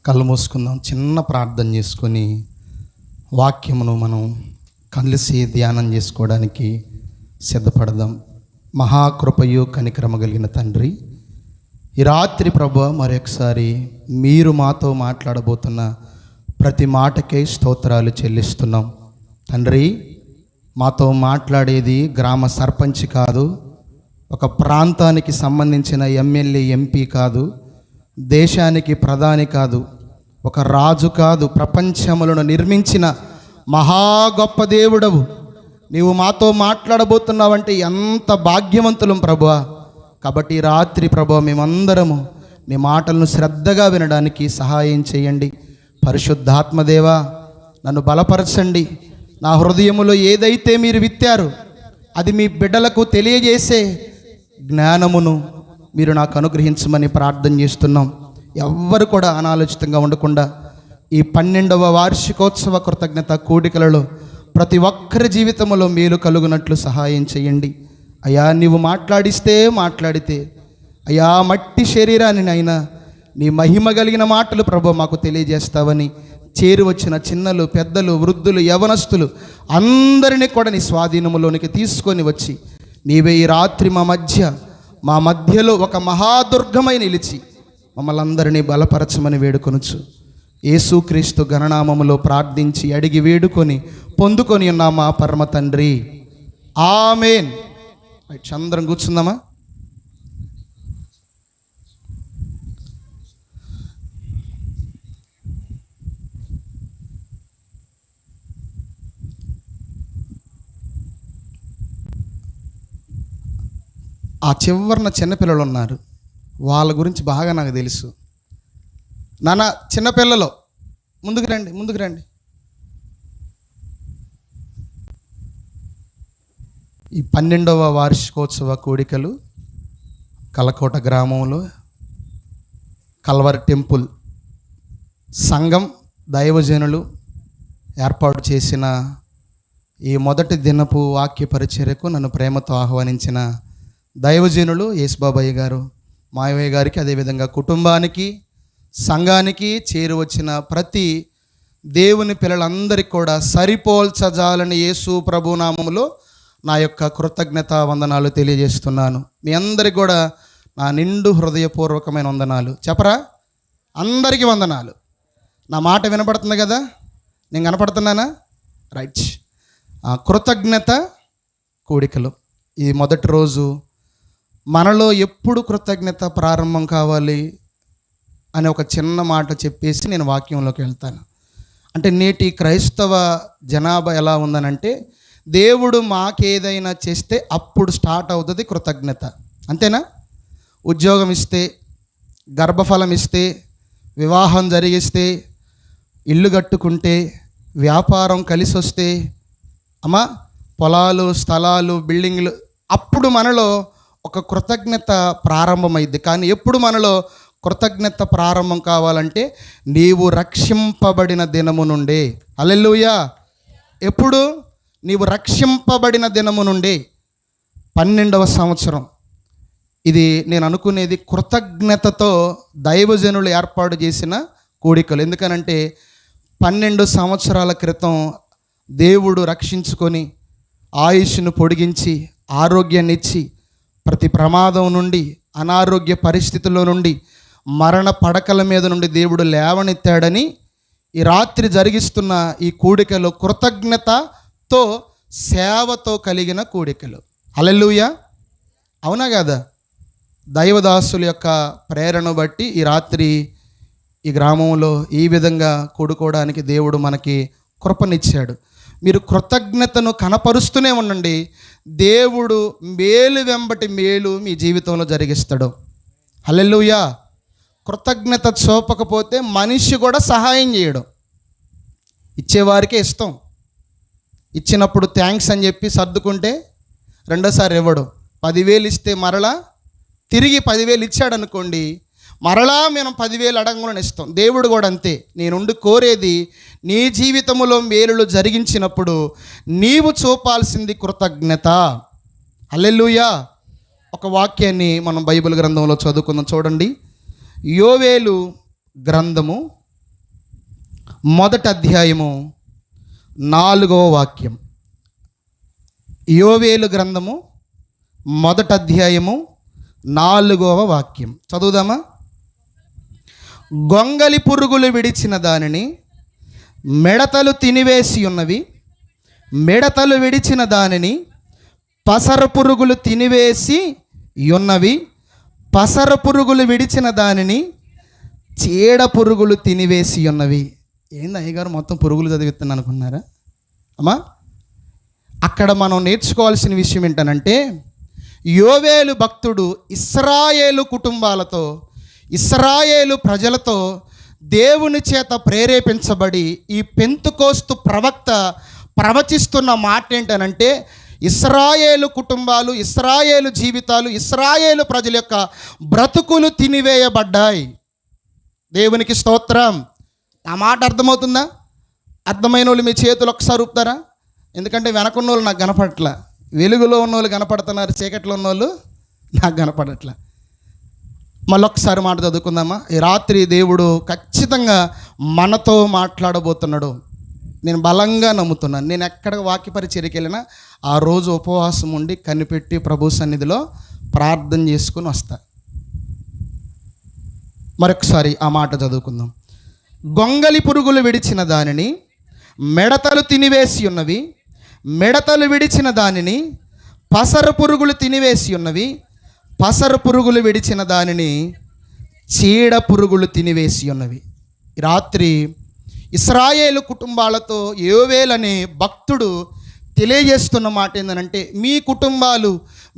కళ్ళు మూసుకుందాం, చిన్న ప్రార్థన చేసుకొని వాక్యమును మనం కలిసి ధ్యానం చేసుకోవడానికి సిద్ధపడదాం. మహాకృపయు కనికరమ కలిగిన తండ్రి, ఈ రాత్రి ప్రభువా మరొకసారి మీరు మాతో మాట్లాడబోతున్న ప్రతి మాటకే స్తోత్రాలు చెల్లిస్తున్నాం. తండ్రి, మాతో మాట్లాడేది గ్రామ సర్పంచ్ కాదు, ఒక ప్రాంతానికి సంబంధించిన ఎమ్మెల్యే ఎంపీ కాదు, దేశానికి ప్రధాని కాదు, ఒక రాజు కాదు, ప్రపంచములను నిర్మించిన మహా గొప్ప దేవుడవు. నీవు మాతో మాట్లాడబోతున్నావంటే ఎంత భాగ్యవంతులం ప్రభువా. కాబట్టి రాత్రి ప్రభువా మేమందరము నీ మాటలను శ్రద్ధగా వినడానికి సహాయం చేయండి. పరిశుద్ధాత్మదేవా, నన్ను బలపరచండి. నా హృదయములో ఏదైతే మీరు విత్తారో అది మీ బిడ్డలకు తెలియజేసే జ్ఞానమును మీరు నాకు అనుగ్రహించమని ప్రార్థన చేస్తున్నాం. ఎవ్వరు కూడా అనాలోచితంగా ఉండకుండా ఈ 12వ వార్షికోత్సవ కృతజ్ఞత కూడికలలో ప్రతి ఒక్కరి జీవితంలో మేలు కలుగునట్లు సహాయం చేయండి. అయ్యా, నీవు మాట్లాడితే అయ్యా మట్టి శరీరాన్ని అయినా నీ మహిమ కలిగిన మాటలు ప్రభు మాకు తెలియజేస్తావని చేరి వచ్చిన చిన్నలు, పెద్దలు, వృద్ధులు, యవనస్తులు అందరినీ కూడా నీ స్వాధీనములోనికి తీసుకొని వచ్చి నీవే ఈ రాత్రి మా మధ్యలో ఒక మహాదుర్గమై నిలిచి మమ్మల్ని అందరినీ బలపరచమని వేడుకొనుచు యేసుక్రీస్తు గణనామములో ప్రార్థించి అడిగి వేడుకొని పొందుకొని ఉన్నాం మా పరమ తండ్రి, ఆమేన్. అందరం కూర్చుందామా? ఆ చివరిన చిన్నపిల్లలు ఉన్నారు, వాళ్ళ గురించి బాగా నాకు తెలుసు. నాన్న, చిన్నపిల్లలు ముందుకు రండి. ఈ 12వ వార్షికోత్సవ కోడికలు కలకోట గ్రామంలో కల్వరి టెంపుల్ సంఘం దైవజనులు ఏర్పాటు చేసిన ఈ మొదటి దినపు వాక్య పరిచర్యకు నన్ను ప్రేమతో ఆహ్వానించిన దైవజనులు యేసుబాబయ్య గారు, మాయవయ్య గారికి, అదేవిధంగా కుటుంబానికి, సంఘానికి చేరి వచ్చిన ప్రతి దేవుని పిల్లలందరికీ కూడా సరిపోల్చజాలని యేసు ప్రభు నామములో నా యొక్క కృతజ్ఞత వందనాలు తెలియజేస్తున్నాను. మీ అందరికి కూడా నా నిండు హృదయపూర్వకమైన వందనాలు. చెప్పరా? అందరికీ వందనాలు. నా మాట వినపడుతుంది కదా? నేను కనపడుతున్నానా? రైట్. కృతజ్ఞత కూడికలు ఇది మొదటి రోజు. మనలో ఎప్పుడు కృతజ్ఞత ప్రారంభం కావాలి అనే ఒక చిన్న మాట చెప్పేసి నేను వాక్యంలోకి వెళ్తాను. అంటే నేటి క్రైస్తవ జనాభా ఎలా ఉందనంటే, దేవుడు మాకేదైనా చేస్తే అప్పుడు స్టార్ట్ అవుతుంది కృతజ్ఞత. అంతేనా? ఉద్యోగం ఇస్తే, గర్భఫలం ఇస్తే, వివాహం జరిగిస్తే, ఇల్లు కట్టుకుంటే, వ్యాపారం కలిసి వస్తే, పొలాలు, స్థలాలు, బిల్డింగ్లు, అప్పుడు మనలో ఒక కృతజ్ఞత ప్రారంభమైంది. కానీ ఎప్పుడు మనలో కృతజ్ఞత ప్రారంభం కావాలంటే నీవు రక్షింపబడిన దినము నుండే. హల్లెలూయా. ఎప్పుడు? నీవు రక్షింపబడిన దినము నుండి 12వ సంవత్సరం. ఇది నేను అనుకునేది కృతజ్ఞతతో దైవజనులు ఏర్పాటు చేసిన కూడికలు. ఎందుకనంటే 12 సంవత్సరాల క్రితం దేవుడు రక్షించుకొని ఆయుష్ను పొడిగించి ఆరోగ్యాన్ని ఇచ్చి ప్రతి ప్రమాదం నుండి, అనారోగ్య పరిస్థితుల్లో నుండి, మరణ పడకల మీద నుండి దేవుడు లేవనెత్తాడని ఈ రాత్రి జరిగిస్తున్న ఈ కూడికలు కృతజ్ఞతతో, సేవతో కలిగిన కూడికలు. హల్లెలూయా. అవునా కదా? దైవదాసుల యొక్క ప్రేరణ బట్టి ఈ రాత్రి ఈ గ్రామంలో ఈ విధంగా కూడుకోవడానికి దేవుడు మనకి కృపనిచ్చాడు. మీరు కృతజ్ఞతను కనపరుస్తూనే ఉండండి. దేవుడు మేలు వెంబటి మేలు మీ జీవితంలో జరిగిస్తాడు. హల్లెలూయా. కృతజ్ఞత చూపకపోతే మనిషి కూడా సహాయం చేయడం. ఇచ్చేవారికే ఇష్టం. ఇచ్చినప్పుడు థ్యాంక్స్ అని చెప్పి సర్దుకుంటే రెండోసారి ఇవ్వడు. 10,000 ఇస్తే మరలా తిరిగి 10,000 ఇచ్చాడు అనుకోండి, మరలా మనం 10,000 అడగకుండా ఇస్తాం. దేవుడు కూడా అంతే. నేనుండి కోరేది నీ జీవితంలో మేలులు జరిగించినప్పుడు నీవు చూపాల్సింది కృతజ్ఞత. హల్లెలూయా. ఒక వాక్యాన్ని మనం బైబిల్ గ్రంథంలో చదువుకుందాం. చూడండి, యోవేలు గ్రంథము మొదటి అధ్యాయము 4వ వాక్యం. యోవేలు గ్రంథము మొదటి అధ్యాయము 4వ వాక్యం చదువుదామా? గొంగలి పురుగులు విడిచిన దానిని మిడతలు తినివేసి ఉన్నవి, మిడతలు విడిచిన దానిని పసర పురుగులు తినివేసి ఉన్నవి, పసర పురుగులు విడిచిన దానిని చీడ పురుగులు తినివేసి ఉన్నవి. ఏంది అయ్యగారు మొత్తం పురుగులు చదివిస్తున్నాను అనుకున్నారా? అమ్మా, అక్కడ మనం నేర్చుకోవాల్సిన విషయం ఏంటనంటే, యోవేలు భక్తుడు ఇశ్రాయేలు కుటుంబాలతో, ఇశ్రాయేలు ప్రజలతో దేవుని చేత ప్రేరేపించబడి ఈ పెంతుకోస్తు ప్రవక్త ప్రవచిస్తున్న మాట ఏంటనంటే, ఇశ్రాయేలు కుటుంబాలు, ఇశ్రాయేలు జీవితాలు, ఇశ్రాయేలు ప్రజల యొక్క బ్రతుకులు తినివేయబడ్డాయి. దేవునికి స్తోత్రం. ఆ మాట అర్థమవుతుందా? అర్థమైన వాళ్ళు మీ చేతులు ఒకసారి ఊపుతారా? ఎందుకంటే వెనకున్న వాళ్ళు నాకు కనపడట్లా. వెలుగులో ఉన్న వాళ్ళు కనపడుతున్నారు, చీకట్లో ఉన్న వాళ్ళు నాకు కనపడట్లా. మళ్ళొక్కసారి మాట చదువుకుందామా? ఈ రాత్రి దేవుడు ఖచ్చితంగా మనతో మాట్లాడబోతున్నాడు. నేను బలంగా నమ్ముతున్నాను. నేను ఎక్కడ వాక్య పరిచర్యకి వెళ్ళినా ఆ రోజు ఉపవాసం ఉండి కనిపెట్టి ప్రభు సన్నిధిలో ప్రార్థన చేసుకుని వస్తా. మరొకసారి ఆ మాట చదువుకుందాం. గొంగలి పురుగులు విడిచిన దానిని మిడతలు తినివేసి ఉన్నవి, మిడతలు విడిచిన దానిని పసర పురుగులు తినివేసి ఉన్నవి, పసర పురుగులు విడిచిన దానిని చీడ పురుగులు తినివేసి ఉన్నవి. రాత్రి ఇశ్రాయేలు కుటుంబాలతో యోవేలు అనే భక్తుడు తెలియజేస్తున్న మాట ఏంటంటే, మీ కుటుంబాలు,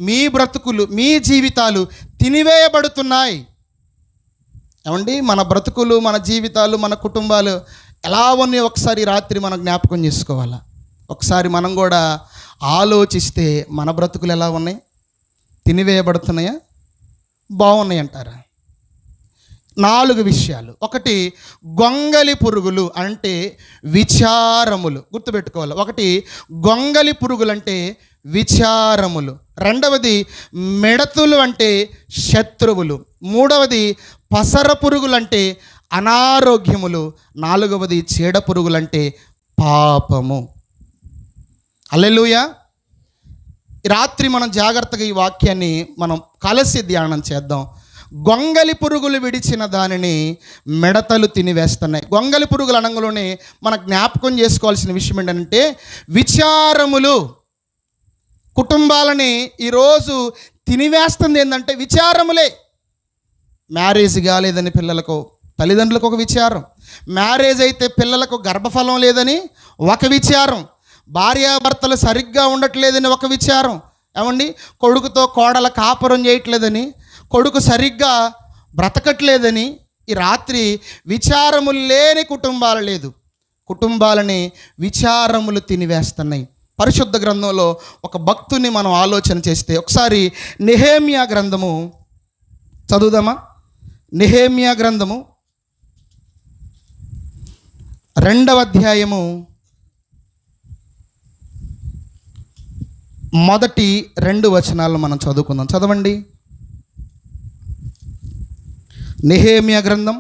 మీ బ్రతుకులు, మీ జీవితాలు తినివేయబడుతున్నాయి. ఏమండి, మన బ్రతుకులు, మన జీవితాలు, మన కుటుంబాలు ఎలా ఉన్నాయి ఒకసారి రాత్రి మనం జ్ఞాపకం చేసుకోవాలా. ఒకసారి మనం కూడా ఆలోచిస్తే మన బ్రతుకులు ఎలా ఉన్నాయి? తినివేయబడుతున్నాయా, బాగున్నాయి అంటారా? 4 విషయాలు. ఒకటి, గొంగలి పురుగులు అంటే విచారములు. గుర్తుపెట్టుకోవాలి. ఒకటి, గొంగలి పురుగులు అంటే విచారములు. రెండవది, మిడతలు అంటే శత్రువులు. మూడవది, పసర పురుగులు అంటే అనారోగ్యములు. 4వది, చీడ పురుగులు అంటే పాపము. హల్లెలూయా. రాత్రి మనం జాగ్రత్తగా ఈ వాక్యాన్ని మనం కలిసి ధ్యానం చేద్దాం. గొంగలి పురుగులు విడిచిన దానిని మిడతలు తినివేస్తున్నాయి. గొంగలి పురుగులు అనగానే మనం జ్ఞాపకం చేసుకోవాల్సిన విషయం ఏంటంటే, విచారములు కుటుంబాలని ఈరోజు తినివేస్తుంది. ఏంటంటే విచారములే. మ్యారేజ్ కాలేదని పిల్లలకు, తల్లిదండ్రులకు ఒక విచారం. మ్యారేజ్ అయితే పిల్లలకు గర్భఫలం లేదని ఒక విచారం. భార్యాభర్తలు సరిగ్గా ఉండట్లేదని ఒక విచారం. ఏమండి, కొడుకుతో కోడల కాపురం చేయట్లేదని, కొడుకు సరిగ్గా బ్రతకట్లేదని. ఈ రాత్రి విచారములు లేని కుటుంబాలు లేదు, కుటుంబాలని విచారములు తినివేస్తున్నాయి. పరిశుద్ధ గ్రంథంలో ఒక భక్తుని మనం ఆలోచన చేస్తే ఒకసారి నెహెమ్యా గ్రంథము చదువుదామా? నెహెమ్యా గ్రంథము 2వ అధ్యాయము మొదటి 2 వచనాలను మనం చదువుకుందాం. చదవండి. నెహెమ్యా గ్రంథం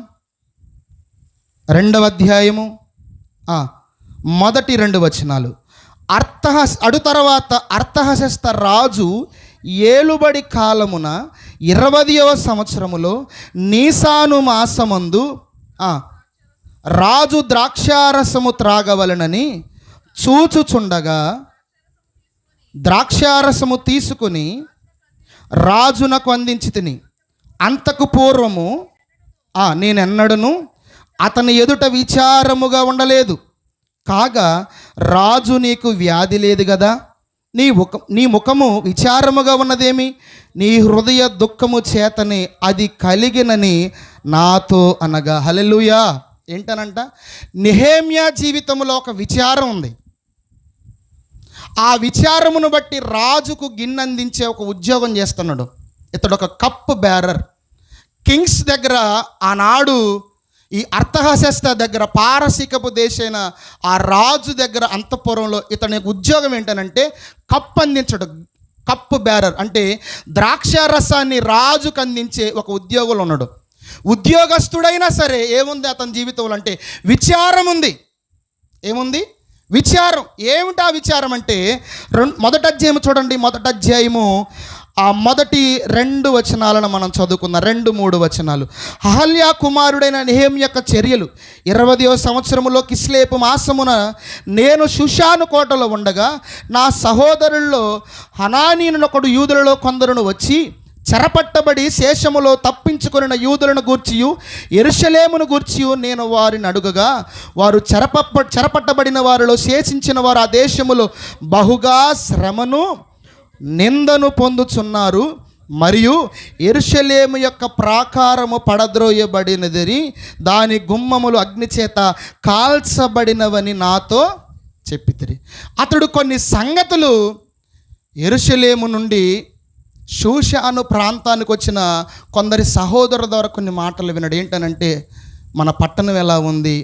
2వ అధ్యాయము మొదటి 2 వచనాలు. తర్వాత అర్థహశస్త రాజు ఏలుబడి కాలమున 20వ సంవత్సరములో నీసాను మాసమందు రాజు ద్రాక్షారసము త్రాగవలనని చూచుచుండగా ద్రాక్షారసము తీసుకుని రాజునకు అందించి తిని, అంతకు పూర్వము నేనెన్నడను అతని ఎదుట విచారముగా ఉండలేదు. కాగా రాజు, నీకు వ్యాధి లేదు కదా, నీ ముఖము విచారముగా ఉన్నదేమి? నీ హృదయ దుఃఖము చేతనే అది కలిగినని నాతో అనగా. హల్లెలూయా. ఏంటనంట, నెహెమ్యా జీవితంలో ఒక విచారం ఉంది. ఆ విచారమును బట్టి రాజుకు గిన్నెందించే ఒక ఉద్యోగం చేస్తున్నాడు. ఇతడు ఒక కప్ బేరర్. కింగ్స్ దగ్గర ఆనాడు ఈ అర్థహశస్త దగ్గర, పారసీకపు దేశైన ఆ రాజు దగ్గర అంతఃపురంలో ఇతని ఉద్యోగం ఏంటనంటే కప్ అందించడం. కప్పు బేరర్ అంటే ద్రాక్షారసాన్ని రాజుకు అందించే ఒక ఉద్యోగులు ఉన్నాడు. ఉద్యోగస్తుడైనా సరే ఏముంది అతని జీవితంలో అంటే విచారం ఉంది. ఏముంది? విచారం. ఏమిటి ఆ విచారం అంటే మొదటి అధ్యాయము చూడండి. మొదటి అధ్యాయము ఆ మొదటి 2 వచనాలను మనం చదువుకుందాం. 2-3 వచనాలు. అహల్యా కుమారుడైన నెహెమ్యా యొక్క చర్యలు. 20వ సంవత్సరములో కిస్లేపు మాసమున నేను షూషాను కోటలో ఉండగా నా సహోదరుల్లో హనానీయునొకడు యూదులలో కొందరును వచ్చి చెరపట్టబడి శేషములో తప్పించుకొనిన యూదులను గూర్చియు యెరూషలేమును గూర్చియు నేను వారిని అడుగగా వారు చెరపట్టబడిన వారిలో శేషించిన వారు ఆ దేశములో బహుగా శ్రమను నిందను పొందుచున్నారు మరియు యెరూషలేము యొక్క ప్రాకారము పడద్రోయబడినదని దాని గుమ్మములు అగ్నిచేత కాల్చబడినవని నాతో చెప్పితిరి. అతడు కొన్ని సంగతులు యెరూషలేము నుండి షూషాను ప్రాంతానికి వచ్చిన కొందరి సహోదరుల ద్వారా కొన్ని మాటలు విన్నాడు. ఏంటనంటే మన పట్టణం ఎలా ఉంది,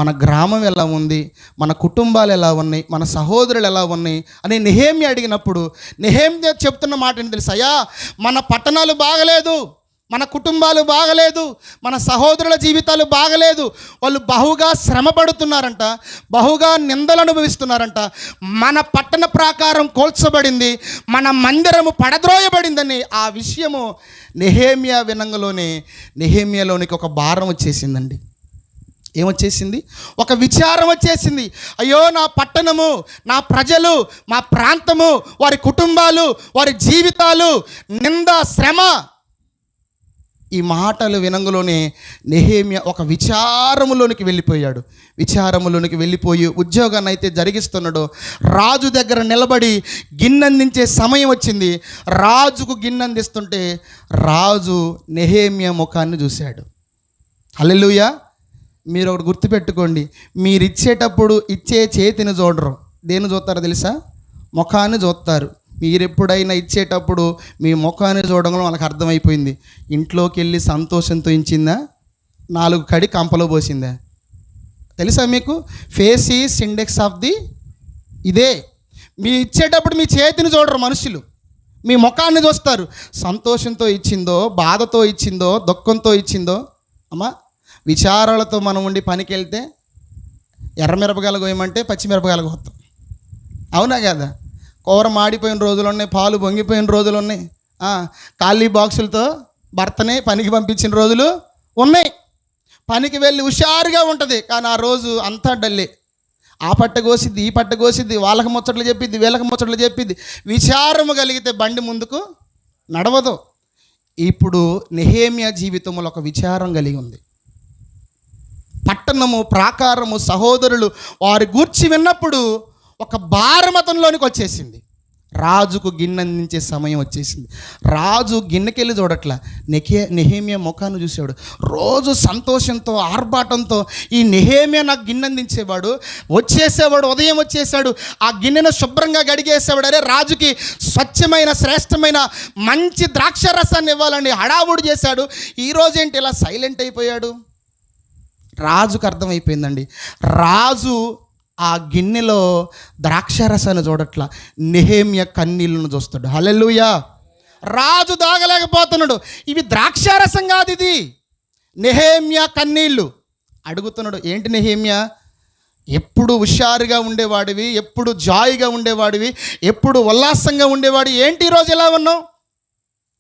మన గ్రామం ఎలా ఉంది, మన కుటుంబాలు ఎలా ఉన్నాయి, మన సహోదరులు ఎలా ఉన్నాయి అని నెహెమ్యా అడిగినప్పుడు నెహెమ్యా చెప్తున్న మాట ఏంటి తెలుసా? అయ్యా, మన పట్టణాలు బాగలేదు, మన కుటుంబాలు బాగలేదు, మన సహోదరుల జీవితాలు బాగలేదు, వాళ్ళు బహుగా శ్రమ పడుతున్నారంట, బహుగా నిందలు అనుభవిస్తున్నారంట, మన పట్టణ ప్రాకారం కోల్చబడింది, మన మందిరము పడద్రోయబడిందని ఆ విషయము నెహెమ్యా వినంగలోనే నెహెమ్యాలోనికి ఒక భారం వచ్చేసిందండి. ఏమొచ్చేసింది? ఒక విచారం వచ్చేసింది. అయ్యో, నా పట్టణము, నా ప్రజలు, మా ప్రాంతము, వారి కుటుంబాలు, వారి జీవితాలు, నింద, శ్రమ. ఈ మాటలు వినంగలోనే నెహెమ్యా ఒక విచారములోనికి వెళ్ళిపోయాడు. విచారములోనికి వెళ్ళిపోయి ఉద్యోగాన్ని అయితే జరిగిస్తున్నాడు. రాజు దగ్గర నిలబడి గిన్నెందించే సమయం వచ్చింది. రాజుకు గిన్నెందిస్తుంటే రాజు నెహెమ్యా ముఖాన్ని చూశాడు. హల్లెలూయా. మీరు ఒకటి గుర్తుపెట్టుకోండి, మీరు ఇచ్చేటప్పుడు ఇచ్చే చేతిని చూడరు, దేన్ని చూస్తారో తెలుసా? ముఖాన్ని చూస్తారు. మీరు ఎప్పుడైనా ఇచ్చేటప్పుడు మీ ముఖాన్ని చూడడం వాళ్ళకి అర్థమైపోయింది. ఇంట్లోకి వెళ్ళి సంతోషంతో ఇచ్చిందా, 4 కడి కంపలో పోసిందా? తెలుసా మీకు? Face is index of the ఇదే. మీ ఇచ్చేటప్పుడు మీ చేతిని చూడరు మనుషులు, మీ ముఖాన్ని చూస్తారు. సంతోషంతో ఇచ్చిందో, బాధతో ఇచ్చిందో, దుఃఖంతో ఇచ్చిందో. అమ్మా, విచారాలతో మనం ఉండి పనికి వెళ్తే ఎర్రమిరపకాయలు కోయమంటే పచ్చిమిరపకాయలు కోస్తాం. అవునా కదా? కూర మాడిపోయిన రోజులు ఉన్నాయి, పాలు పొంగిపోయిన రోజులు ఉన్నాయి, ఖాళీ బాక్సులతో భర్తనే పనికి పంపించిన రోజులు ఉన్నాయి. పనికి వెళ్ళి హుషారుగా ఉంటుంది, కానీ ఆ రోజు అంతా డల్లే. ఆ పట్ట కోసిద్ది, ఈ పట్ట కోసిద్ది, వాళ్ళకి ముచ్చట్లు చెప్పిద్ది, వీళ్ళకి ముచ్చట్లు చెప్పిద్ది. విచారము కలిగితే బండి ముందుకు నడవదు. ఇప్పుడు నెహెమ్యా జీవితంలో ఒక విచారం కలిగి ఉంది. పట్టణము, ప్రాకారము, సహోదరులు వారి గూర్చి విన్నప్పుడు ఒక భారం అతనిలోనికి వచ్చేసింది. రాజుకు గిన్నెందించే సమయం వచ్చేసింది. రాజు గిన్నెకెళ్ళి చూడట్లా, నెహెమ్యా ముఖాన్ని చూసాడు. రోజు సంతోషంతో, ఆర్భాటంతో ఈ నెహెమ్యా నాకు గిన్నెందించేవాడు, వచ్చేసేవాడు, ఉదయం వచ్చేసాడు, ఆ గిన్నెను శుభ్రంగా గడిగేసేవాడు. అరే, రాజుకి స్వచ్ఛమైన, శ్రేష్టమైన, మంచి ద్రాక్ష రసాన్ని ఇవ్వాలని హడావుడి చేశాడు. ఈరోజు ఏంటి ఇలా సైలెంట్ అయిపోయాడు? రాజుకు అర్థమైపోయిందండి. రాజు ఆ గిన్నెలో ద్రాక్షరసాన్ని చూడట్లా, నెహెమ్యా కన్నీళ్ళను చూస్తాడు. హల్లెలూయా. రాజు దాగలేకపోతున్నాడు. ఇవి ద్రాక్షారసం కాదు, ఇది నెహెమ్యా కన్నీళ్ళు. అడుగుతున్నాడు, ఏంటి నెహెమ్యా, ఎప్పుడు హుషారుగా ఉండేవాడివి, ఎప్పుడు జాయిగా ఉండేవాడివి, ఎప్పుడు ఉల్లాసంగా ఉండేవాడు, ఏంటి ఈరోజు ఎలా ఉన్నావు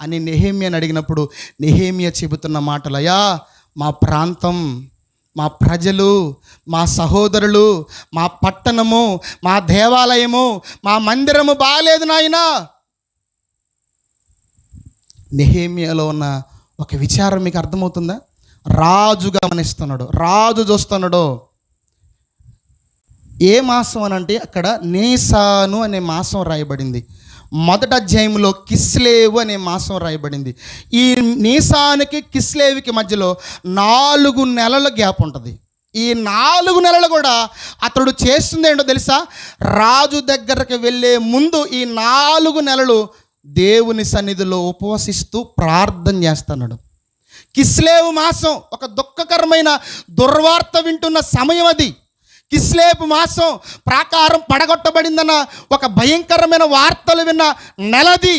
అని నెహెమ్యాని అడిగినప్పుడు నెహెమ్యా చెబుతున్న మాటలు, అయ్యా, మా ప్రాంతం, మా ప్రజలు, మా సహోదరులు, మా పట్టణము, మా దేవాలయము, మా మందిరము బాగాలేదు నాయనా. నెహెమ్యాలో ఉన్న ఒక విచారం మీకు అర్థమవుతుందా? రాజు గమనిస్తున్నాడు, రాజు చూస్తున్నాడు. ఏ మాసం అని అంటే అక్కడ నీసాను అనే మాసం రాయబడింది. మొదటి అధ్యాయంలో కిస్లేవు అనే మాసం రాయబడింది. ఈ నీసానికి కిస్లేవుకి మధ్యలో 4 నెలల గ్యాప్ ఉంటుంది. ఈ 4 నెలలు కూడా అతడు చేస్తుంది ఏంటో తెలుసా? రాజు దగ్గరకు వెళ్ళే ముందు ఈ 4 నెలలు దేవుని సన్నిధిలో ఉపవసిస్తూ ప్రార్థన చేస్తున్నాడు. కిస్లేవు మాసం ఒక దుఃఖకరమైన దుర్వార్త వింటున్న సమయం అది. కిస్లేపు మాసం ప్రాకారం పడగొట్టబడిందన్న ఒక భయంకరమైన వార్తలు విన్న నెలది.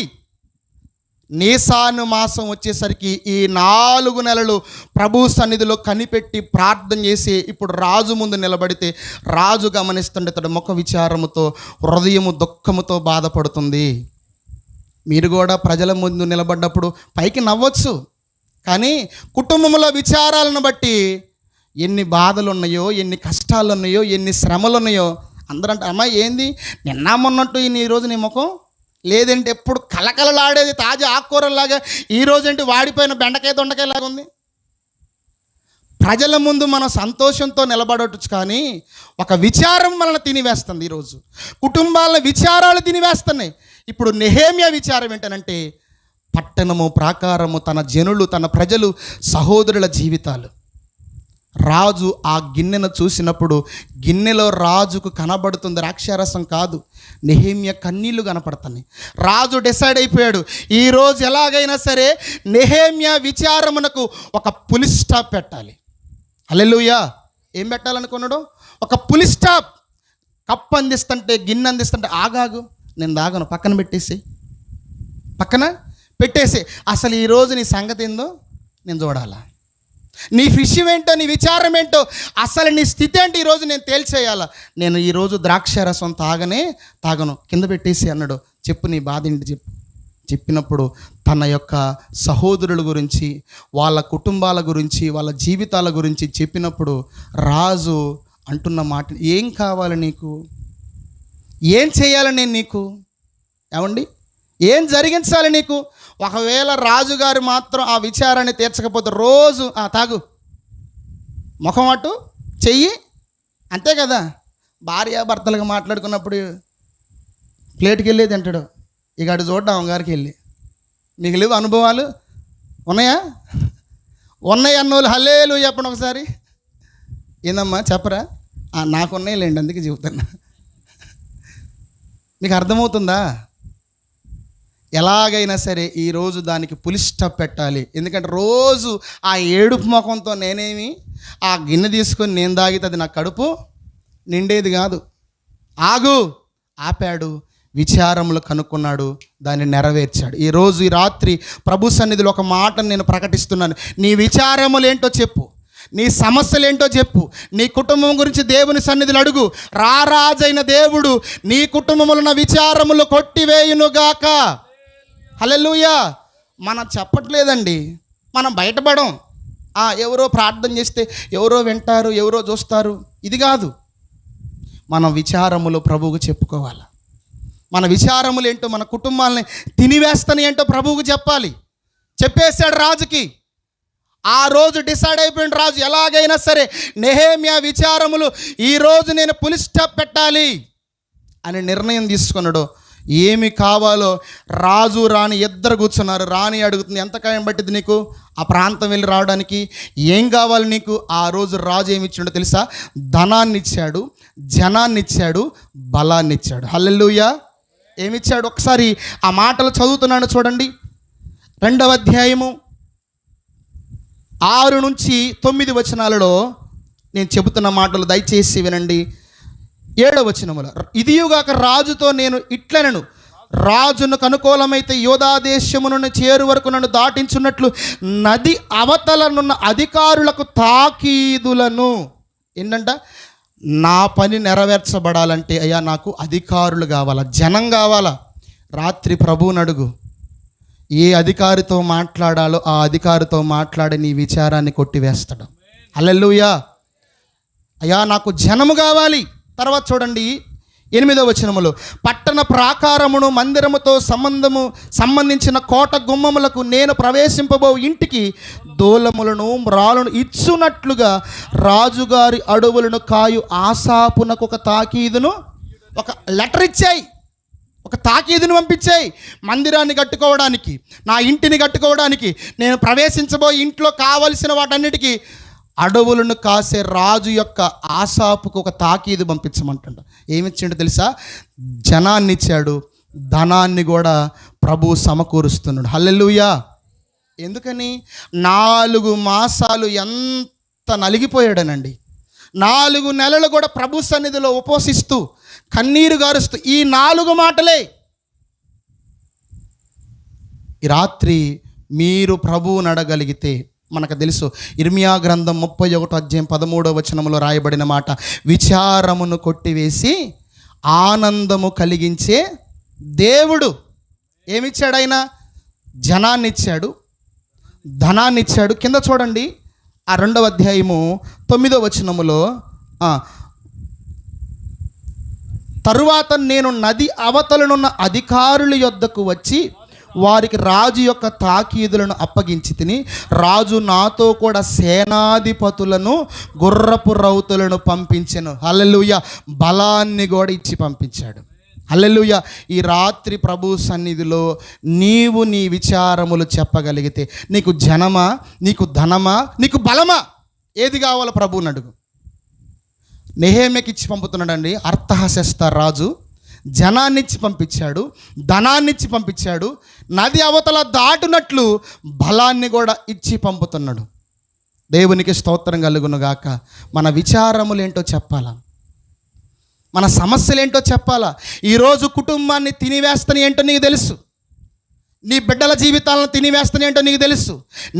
నీసాను మాసం వచ్చేసరికి ఈ 4 నెలలు ప్రభు సన్నిధిలో కనిపెట్టి ప్రార్థన చేసి ఇప్పుడు రాజు ముందు నిలబడితే రాజు గమనిస్తుండే తన ముఖ విచారముతో, హృదయము దుఃఖముతో బాధపడుతుంది. మీరు కూడా ప్రజల ముందు నిలబడ్డప్పుడు పైకి నవ్వచ్చు, కానీ కుటుంబంలో విచారాలను బట్టి ఎన్ని బాధలు ఉన్నాయో, ఎన్ని కష్టాలు ఉన్నాయో, ఎన్ని శ్రమలు ఉన్నాయో అందరంటే, అమ్మాయి ఏంది నిన్న మొన్నట్టు ఈరోజు నీ ముఖం లేదంటే ఎప్పుడు కలకలలాడేది తాజా ఆకుకూరలాగా ఈరోజేంటి వాడిపోయిన బెండకాయ దొండకాయలాగా ఉంది. ప్రజల ముందు మనం సంతోషంతో నిలబడవచ్చు, కానీ ఒక విచారం మనల్ని తినివేస్తుంది. ఈరోజు కుటుంబాల విచారాలు తినివేస్తున్నాయి. ఇప్పుడు నెహెమ్యా విచారం ఏంటనంటే పట్టణము, ప్రాకారము, తన జనులు, తన ప్రజలు, సహోదరుల జీవితాలు. రాజు ఆ గిన్నెను చూసినప్పుడు గిన్నెలో రాజుకు కనబడుతుంది ద్రాక్షారసం కాదు, నెహెమ్యా కన్నీళ్లు కనపడుతున్నాయి. రాజు డిసైడ్ అయిపోయాడు, ఈరోజు ఎలాగైనా సరే నెహెమ్యా విచారమునకు ఒక పులి స్టాప్ పెట్టాలి. హల్లెలూయా. ఏం పెట్టాలనుకున్నాడు? ఒక పులి స్టాప్. కప్పు అందిస్తుంటే, గిన్నె అందిస్తుంటే, ఆగాగు నేను దాగను, పక్కన పెట్టేసి అసలు ఈరోజు నీ సంగతి ఏందో నేను చూడాలా, నీ విషయం ఏంటో, నీ విచారం ఏంటో, అసలు నీ స్థితి ఏంటి ఈరోజు నేను తేల్చేయాలా. నేను ఈరోజు ద్రాక్షారసం తాగను, కింద పెట్టేసి అన్నాడు. చెప్పు నీ బాధ ఏంటి చెప్పినప్పుడు తన యొక్క సహోదరుల గురించి, వాళ్ళ కుటుంబాల గురించి, వాళ్ళ జీవితాల గురించి చెప్పినప్పుడు రాజు అంటున్న మాట, ఏం కావాలి నీకు, ఏం చేయాలి నేను నీకు, ఏమండి ఏం జరిగించాలి నీకు. ఒకవేళ రాజుగారు మాత్రం ఆ విచారాన్ని తీర్చకపోతే రోజు తాగు, ముఖం అటు చెయ్యి, అంతే కదా. భార్యాభర్తలుగా మాట్లాడుకున్నప్పుడు ప్లేట్కి వెళ్ళేది అంటాడు, ఇక అటు చూడ్డా అమ్మగారికి వెళ్ళి. మీకు లేవు అనుభవాలు ఉన్నాయా? ఉన్నాయి అన్నోళ్ళు హల్లేలు చెప్పండి ఒకసారి. ఏందమ్మా చెప్పరా? నాకున్నాయి లేండి, అందుకే చెబుతున్నా. మీకు అర్థమవుతుందా? ఎలాగైనా సరే ఈరోజు దానికి పులి స్టాప్ పెట్టాలి. ఎందుకంటే రోజు ఆ ఏడుపు ముఖంతో నేనేమి ఆ గిన్నె తీసుకొని నేను తాగితే అది నా కడుపు నిండేది కాదు. ఆపాడు, విచారములు కనుక్కున్నాడు, దాన్ని నెరవేర్చాడు. ఈరోజు ఈ రాత్రి ప్రభు సన్నిధిలో ఒక మాటను నేను ప్రకటిస్తున్నాను. నీ విచారములు ఏంటో చెప్పు, నీ సమస్యలు ఏంటో చెప్పు, నీ కుటుంబం గురించి దేవుని సన్నిధిలో అడుగు. రారాజైన దేవుడు నీ కుటుంబంలో ఉన్న విచారములు కొట్టివేయునుగాక. హల్లెలూయా. మనం చెప్పట్లేదండి, మనం బయటపడం. ఎవరో ప్రార్థన చేస్తే ఎవరో వింటారు, ఎవరో చూస్తారు, ఇది కాదు. మన విచారములు ప్రభువుకు చెప్పుకోవాలి. మన విచారములు ఏంటో, మన కుటుంబాలని తినివేస్తాను ఏంటో ప్రభువుకు చెప్పాలి. చెప్పేశాడు రాజుకి. ఆ రోజు డిసైడ్ అయిపోయిన రాజు, ఎలాగైనా సరే నెహెమ్యా విచారములు ఈరోజు నేను పులి స్టాప్ పెట్టాలి అని నిర్ణయం తీసుకున్నాడు. ఏమి కావాలో రాజు రాణి ఇద్దరు కూర్చున్నారు. రాణి అడుగుతుంది, ఎంత కాయం పట్టింది నీకు ఆ ప్రాంతం వెళ్ళి రావడానికి, ఏం కావాలి నీకు? ఆ రోజు రాజు ఏమి ఇచ్చాడో తెలుసా? ధనాన్ని ఇచ్చాడు, జనాన్ని ఇచ్చాడు, బలాన్ని ఇచ్చాడు. హల్లెలూయా. ఏమిచ్చాడు? ఒకసారి ఆ మాటలు చదువుతున్నాను చూడండి. 2వ అధ్యాయము 6 నుంచి 9 వచనాలలో నేను చెబుతున్న మాటలు దయచేసి వినండి. 7వ వచనములో, ఇదియుగాక రాజుతో నేను ఇట్లనెను, రాజునకు అనుకూలమైతే యోధా దేశమును చేరు వరకు నన్ను దాటించున్నట్లు నది అవతలనున్న అధికారులకు తాకీదులను. ఏంటంట? నా పని నెరవేర్చబడాలంటే అయ్యా నాకు అధికారులు కావాలా, జనం కావాలా. రాత్రి ప్రభువుని అడుగు, ఏ అధికారితో మాట్లాడాలో ఆ అధికారితో మాట్లాడి నీ విచారాన్ని కొట్టివేస్తాడు. హల్లెలూయా. అయ్యా నాకు జనము కావాలి. తర్వాత చూడండి 8వ వచనములో, పట్టణ ప్రాకారమును మందిరముతో సంబంధించిన కోట గుమ్మములకు నేను ప్రవేశింపబో ఇంటికి దూలములను మ్రాలను ఇచ్చునట్లుగా రాజుగారి అడవులను కాయు ఆసాపునకు ఒక తాకీదును, ఒక లెటర్ ఇచ్చాయి, ఒక తాకీదును పంపించాయి. మందిరాన్ని కట్టుకోవడానికి, నా ఇంటిని కట్టుకోవడానికి, నేను ప్రవేశించబోయే ఇంట్లో కావలసిన వాటన్నిటికీ అడవులను కాసే రాజు యొక్క ఆసాపుకు ఒక తాకీదు పంపించమంటాడు. ఏమిచ్చాడో తెలుసా? జనాన్ని ఇచ్చాడు, ధనాన్ని కూడా ప్రభు సమకూరుస్తున్నాడు. హల్లెలూయా. ఎందుకని? 4 మాసాలు ఎంత నలిగిపోయాడనండి. 4 నెలలు కూడా ప్రభు సన్నిధిలో ఉపవసిస్తూ కన్నీరు గారుస్తూ ఈ 4 మాటలే. ఈ రాత్రి మీరు ప్రభువుని అడగలిగితే, మనకు తెలుసు ఇర్మియా గ్రంథం 31 అధ్యాయం 13వ వచనంలో రాయబడిన మాట, విచారమును కొట్టివేసి ఆనందము కలిగించే దేవుడు. ఏమిచ్చాడు ఆయన? జనాన్ని ఇచ్చాడు, ధనాన్ని ఇచ్చాడు. కింద చూడండి, ఆ 2వ అధ్యాయము 9వ వచనములో, తరువాత నేను నది అవతలనున్న అధికారుల యొద్దకు వచ్చి వారికి రాజు యొక్క తాకీదులను అప్పగించి తిని, రాజు నాతో కూడా సేనాధిపతులను గుర్రపు రౌతులను పంపించెను. హల్లెలూయా. బలాన్ని కూడా ఇచ్చి పంపించాడు. హల్లెలూయా. ఈ రాత్రి ప్రభు సన్నిధిలో నీవు నీ విచారములు చెప్పగలిగితే, నీకు జనమా, నీకు ధనమా, నీకు బలమా, ఏది కావాలో ప్రభువుని అడుగు. నెహెమ్యాకి ఇచ్చి పంపుతున్నాడండి. అర్తహషస్త రాజు జనాన్నిచ్చి పంపించాడు, ధనాన్నిచ్చి పంపించాడు, నది అవతల దాటునట్లు బలాన్ని కూడా ఇచ్చి పంపుతున్నాడు. దేవునికి స్తోత్రం కలుగునుగాక. మన విచారములు ఏంటో చెప్పాలా, మన సమస్యలు ఏంటో చెప్పాలా. ఈరోజు కుటుంబాన్ని తినివేస్తని ఏంటో నీకు తెలుసు, నీ బిడ్డల జీవితాలను తినివేస్తని ఏంటో నీకు తెలుసు,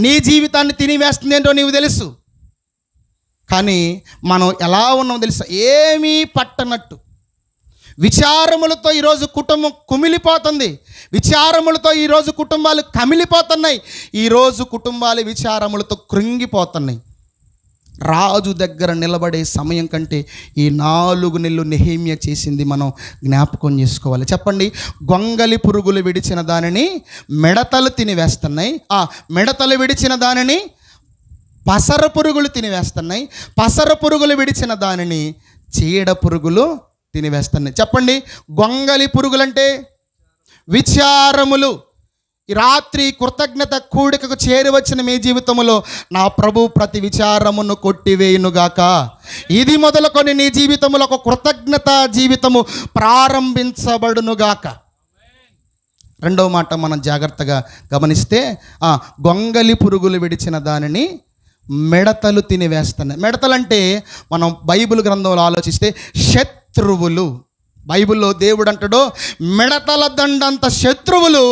నీ జీవితాన్ని తినివేస్తుంది ఏంటో నీకు తెలుసు. కానీ మనం ఎలా ఉన్నామో తెలుసా? ఏమీ పట్టనట్టు విచారములతో ఈరోజు కుటుంబం కుమిలిపోతుంది. విచారములతో ఈరోజు కుటుంబాలు కమిలిపోతున్నాయి. ఈరోజు కుటుంబాలు విచారములతో కృంగిపోతున్నాయి. రాజు దగ్గర నిలబడే సమయం కంటే ఈ 4 నెలలు నెహెమ్యా చేసింది మనం జ్ఞాపకం చేసుకోవాలి. చెప్పండి. గొంగలి పురుగులు విడిచిన దానిని మిడతలు తినివేస్తున్నాయి, మిడతలు విడిచిన దానిని పసర పురుగులు తినివేస్తున్నాయి, పసర పురుగులు విడిచిన దానిని చీడ పురుగులు తినివేస్తున్నాయి. చెప్పండి. గొంగలి పురుగులంటే విచారములు. ఈ రాత్రి కృతజ్ఞత కూడికకు చేరి వచ్చిన మీ జీవితంలో నా ప్రభు ప్రతి విచారమును కొట్టివేయునుగాక. ఇది మొదలుకొని నీ జీవితంలో ఒక కృతజ్ఞత జీవితము ప్రారంభించబడునుగాక. 2వ మాట మనం జాగ్రత్తగా గమనిస్తే, గొంగలి పురుగులు విడిచిన దానిని మిడతలు తినివేస్తున్నాయి. మిడతలంటే మనం బైబిల్ గ్రంథంలో ఆలోచిస్తే శత్రువులు. బైబిల్లో దేవుడు అంటాడు, మిడతల దండంత శత్రువులు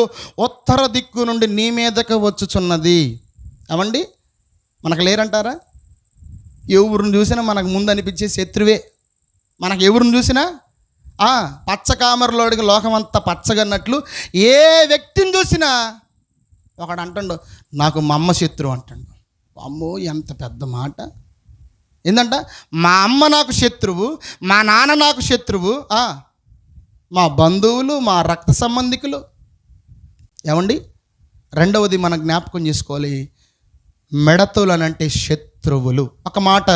ఉత్తర దిక్కు నుండి నీ మీదకు వచ్చుచున్నది. అవండి, మనకు లేరంటారా? ఎవరిని చూసినా మనకు ముందు అనిపించే శత్రువే. మనకు ఎవరిని చూసినా పచ్చకామరలోడికి లోకం అంతా పచ్చగన్నట్లు ఏ వ్యక్తిని చూసినా ఒకడు అంటాడు, నాకు మా అమ్మ శత్రువు అంటాడు. అమ్మో, ఎంత పెద్ద మాట! ఏంటంట? మా అమ్మ నాకు శత్రువు, మా నాన్న నాకు శత్రువు, మా బంధువులు, మా రక్త సంబంధికులు. ఏమండి? 2వది మనం జ్ఞాపకం చేసుకోవాలి, మిడతలు అని అంటే శత్రువులు. ఒక మాట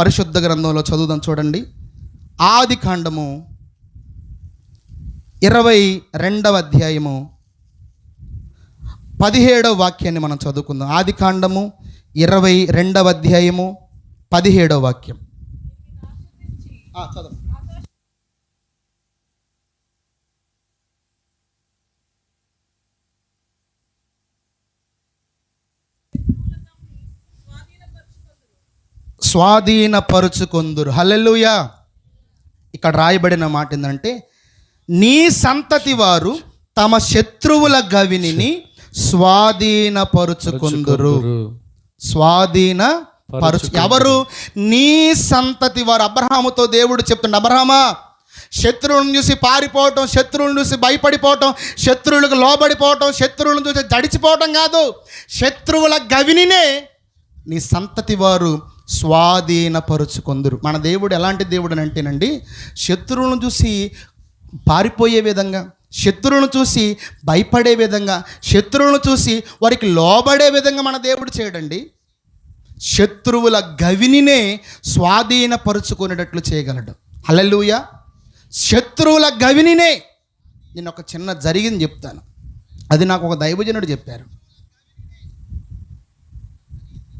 పరిశుద్ధ గ్రంథంలో చదువుదాం. చూడండి, ఆదికాండము 22వ అధ్యాయము 17వ వాక్యాన్ని మనం చదువుకుందాం. ఆదికాండము 22వ అధ్యాయము 17వ వాక్యం. చదువు. స్వాధీనపరుచుకొందురు. హల్లెలూయా. ఇక్కడ రాయబడిన మాట ఏంటంటే, నీ సంతతి వారు తమ శత్రువుల గవిని స్వాధీనపరుచుకొందురు. స్వాధీనపరుచు. ఎవరు? నీ సంతతి వారు. అబ్రహాముతో దేవుడు చెప్తుండే, అబ్రహామా, శత్రువులను చూసి పారిపోవటం, శత్రువులను చూసి భయపడిపోవటం, శత్రువులకు లోబడిపోవటం, శత్రువులను చూసి జడిచిపోవటం కాదు, శత్రువుల గవినినే నీ సంతతి వారు స్వాధీనపరుచుకొందురు. మన దేవుడు ఎలాంటి దేవుడు అని అంటేనండి, శత్రువులను చూసి పారిపోయే విధంగా, శత్రువులను చూసి భయపడే విధంగా, శత్రువులను చూసి వారికి లోబడే విధంగా మన దేవుడు చేయడండి. శత్రువుల గవినినే స్వాధీనపరుచుకునేటట్లు చేయగలడు. హల్లెలూయా. శత్రువుల గవినినే. నేను ఒక చిన్న జరిగింది చెప్తాను. అది నాకు ఒక దైవజనుడు చెప్పారు.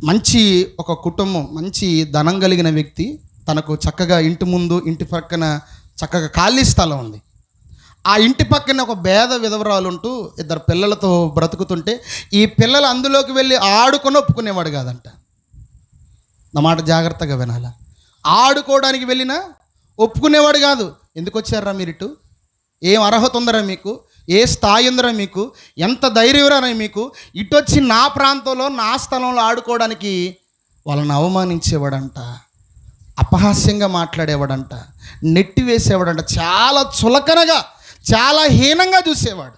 మంచి ఒక కుటుంబం, మంచి ధనం కలిగిన వ్యక్తి, తనకు చక్కగా ఇంటి ముందు ఇంటి పక్కన చక్కగా ఖాళీ స్థలం ఉంది. ఆ ఇంటి పక్కన ఒక పేద విధవరాలు ఉంటూ 2 పిల్లలతో బ్రతుకుతుంటే, ఈ పిల్లలు అందులోకి వెళ్ళి ఆడుకొని ఒప్పుకునేవాడు కాదంట. నా మాట జాగ్రత్తగా వినాలా. ఆడుకోవడానికి వెళ్ళినా ఒప్పుకునేవాడు కాదు. ఎందుకు వచ్చారా మీరు ఇటు? ఏం అర్హత ఉందరా మీకు? ఏ స్థాయి ఉందరా మీకు, ఎంత ధైర్యరా మీకు, ఇటొచ్చి నా ప్రాంతంలో నా స్థలంలో ఆడుకోవడానికి వాళ్ళని అవమానించేవాడంట, అపహాస్యంగా మాట్లాడేవాడంట, నెట్టి వేసేవాడంట, చాలా చులకనగా చాలా హీనంగా చూసేవాడు.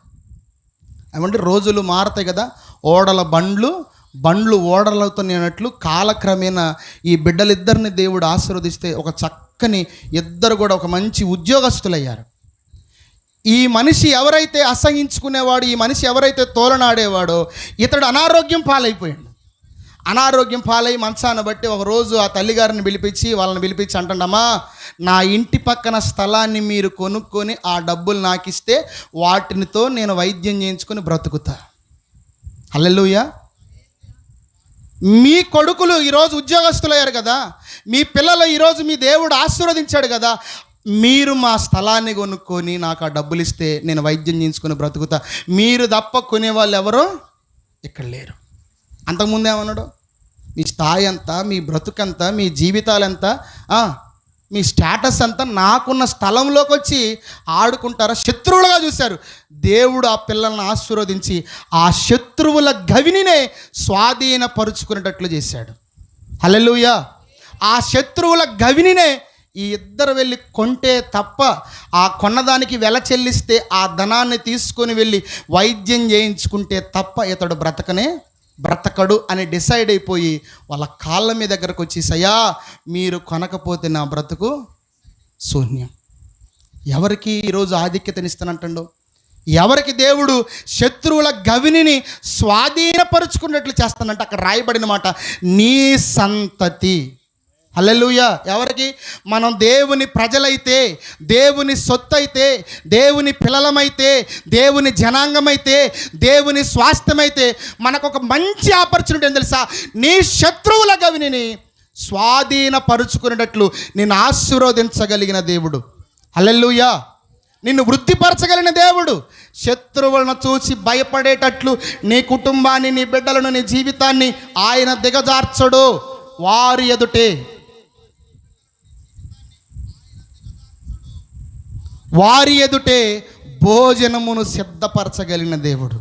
ఏమంటే రోజులు మారతాయి కదా, బండ్లు ఓడలవుతున్నట్లు కాలక్రమేణా ఈ బిడ్డలిద్దరిని దేవుడు ఆశీర్వదిస్తే ఒక చక్కని ఇద్దరు కూడా ఒక మంచి ఉద్యోగస్తులయ్యారు. ఈ మనిషి ఎవరైతే అసహించుకునేవాడు, ఈ మనిషి ఎవరైతే తోలనాడేవాడో ఇతడు అనారోగ్యం పాలై మంచాన్ని బట్టి ఒకరోజు ఆ తల్లిగారిని వాళ్ళని పిలిపించి అంటాడమ్మా, నా ఇంటి పక్కన స్థలాన్ని మీరు కొనుక్కొని ఆ డబ్బులు నాకు ఇస్తే వాటినితో నేను వైద్యం చేయించుకొని బ్రతుకుతా. హల్లెలూయా. మీ కొడుకులు ఈరోజు ఉద్యోగస్తులయ్యారు కదా, మీ పిల్లలు ఈరోజు మీ దేవుడు ఆశీర్వదించాడు కదా, మీరు మా స్థలాన్ని కొనుక్కొని నాకు ఆ డబ్బులు ఇస్తే నేను వైద్యం చేయించుకొని బ్రతుకుతా. మీరు తప్ప కొనేవాళ్ళు ఎవరో ఇక్కడ లేరు. అంతకుముందు ఏమన్నాడు, మీ స్థాయి అంతా, మీ బ్రతుకంతా, మీ జీవితాలంతా, మీ స్టేటస్ అంతా నాకున్న స్థలంలోకి వచ్చి ఆడుకుంటారా, శత్రువులుగా చూశారు. దేవుడు ఆ పిల్లల్ని ఆశీర్వదించి ఆ శత్రువుల గవినినే స్వాధీనపరుచుకునేటట్లు చేశాడు. హల్లెలూయా. ఆ శత్రువుల గవినినే ఈ ఇద్దరు వెళ్ళి కొంటే తప్ప, ఆ కొన్నదానికి వెల చెల్లిస్తే ఆ ధనాన్ని తీసుకొని వెళ్ళి వైద్యం చేయించుకుంటే తప్ప ఇతడు బ్రతకడు అని డిసైడ్ అయిపోయి వాళ్ళ కాళ్ళ మీ దగ్గరకు వచ్చి, సయ్యా మీరు కొనకపోతే నా బ్రతుకు శూన్యం. ఎవరికి ఈరోజు ఆధిక్యతనిస్తానంటాడు, ఎవరికి దేవుడు శత్రువుల గవినిని స్వాధీనపరుచుకున్నట్లు చేస్తానంటే అక్కడ రాయబడిన మాట, నీ సంతతి. హల్లెలూయా. ఎవరికి? మనం దేవుని ప్రజలైతే, దేవుని సొత్తు అయితే, దేవుని పిల్లలమైతే, దేవుని జనాంగమైతే, దేవుని స్వాస్థ్యమైతే మనకు ఒక మంచి ఆపర్చునిటీ ఏం తెలుసా, నీ శత్రువుల గవిని స్వాధీనపరుచుకునేటట్లు నిన్ను ఆశీర్వదించగలిగిన దేవుడు. హల్లెలూయా. నిన్ను వృద్ధిపరచగలిగిన దేవుడు. శత్రువులను చూసి భయపడేటట్లు నీ కుటుంబాన్ని, నీ బిడ్డలను, నీ జీవితాన్ని ఆయన దిగజార్చడు. వారి ఎదుటే భోజనమును సిద్ధపరచగలిగిన దేవుడు.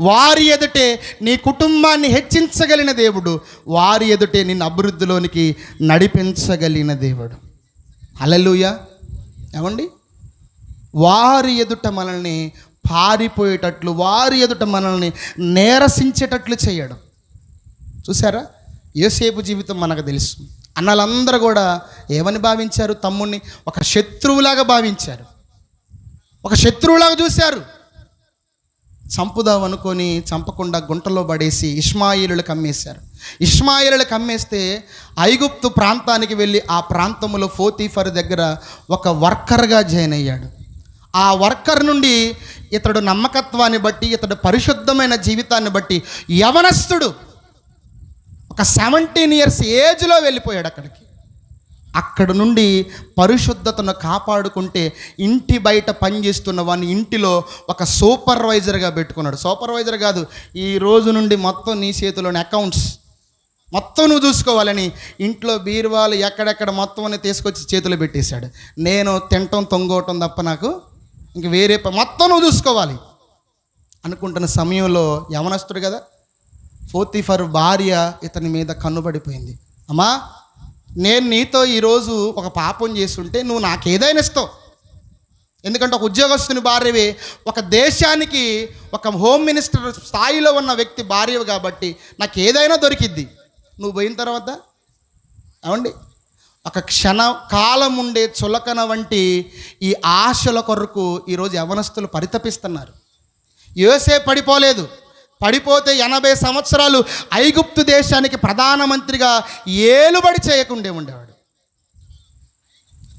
వారి ఎదుటే నీ కుటుంబాన్ని హెచ్చించగలిగిన దేవుడు. వారి ఎదుటే నిన్ను అభివృద్ధిలోనికి నడిపించగలిగిన దేవుడు. హల్లెలూయా. ఏమండి, వారి ఎదుట మనల్ని పారిపోయేటట్లు, వారి ఎదుట మనల్ని నేరసించేటట్లు చేయడం. చూసారా, యోసేపు జీవితం మనకు తెలుసు. అన్నలందరూ కూడా ఏమని భావించారు, తమ్ముడిని ఒక శత్రువులాగా భావించారు, ఒక శత్రువులాగా చూశారు. చంపుదాం అనుకొని చంపకుండా గుంటలో పడేసి ఇష్మాయేలులకు అమ్మేశారు. ఇష్మాయేలులకు అమ్మేస్తే ఐగుప్తు ప్రాంతానికి వెళ్ళి ఆ ప్రాంతంలో పోతీఫర్ దగ్గర ఒక వర్కర్గా జాయిన్ అయ్యాడు. ఆ వర్కర్ నుండి ఇతడు నమ్మకత్వాన్ని బట్టి, ఇతడు పరిశుద్ధమైన జీవితాన్ని బట్టి యవనస్తుడు ఒక 17 years ఏజ్లో వెళ్ళిపోయాడు అక్కడికి. అక్కడ నుండి పరిశుద్ధతను కాపాడుకుంటే ఇంటి బయట పనిచేస్తున్న వాడిని ఇంటిలో ఒక సూపర్వైజర్గా పెట్టుకున్నాడు. సూపర్వైజర్ కాదు, ఈ రోజు నుండి మొత్తం నీ చేతిలోని అకౌంట్స్ మొత్తం నువ్వు చూసుకోవాలని ఇంట్లో బీరువాలు ఎక్కడెక్కడ మొత్తం అని తీసుకొచ్చి చేతిలో పెట్టేశాడు. నేను తినటం తొంగోవటం తప్ప నాకు ఇంక వేరే మొత్తం నువ్వు చూసుకోవాలి అనుకుంటున్న సమయంలో యవనస్తుడు కదా, పోతీఫర్ భార్య ఇతని మీద కన్నుబడిపోయింది. అమ్మా, నేను నీతో ఈరోజు ఒక పాపం చేస్తుంటే నువ్వు నాకేదైనా ఇస్తావు, ఎందుకంటే ఒక ఉద్యోగస్తుని భార్యవే, ఒక దేశానికి ఒక హోమ్ మినిస్టర్ స్థాయిలో ఉన్న వ్యక్తి భార్యవి కాబట్టి నాకు ఏదైనా దొరికిద్ది. నువ్వు పోయిన తర్వాత ఏమండి, ఒక క్షణకాలం ఉండే చులకన వంటి ఈ ఆశల కొరకు ఈరోజు యవనస్తులు పరితపిస్తున్నారు. యోసేపు పడిపోలేదు, పడిపోతే 80 సంవత్సరాలు ఐగుప్తు దేశానికి ప్రధానమంత్రిగా ఏలుబడి చేయకుండే ఉండేవాడు.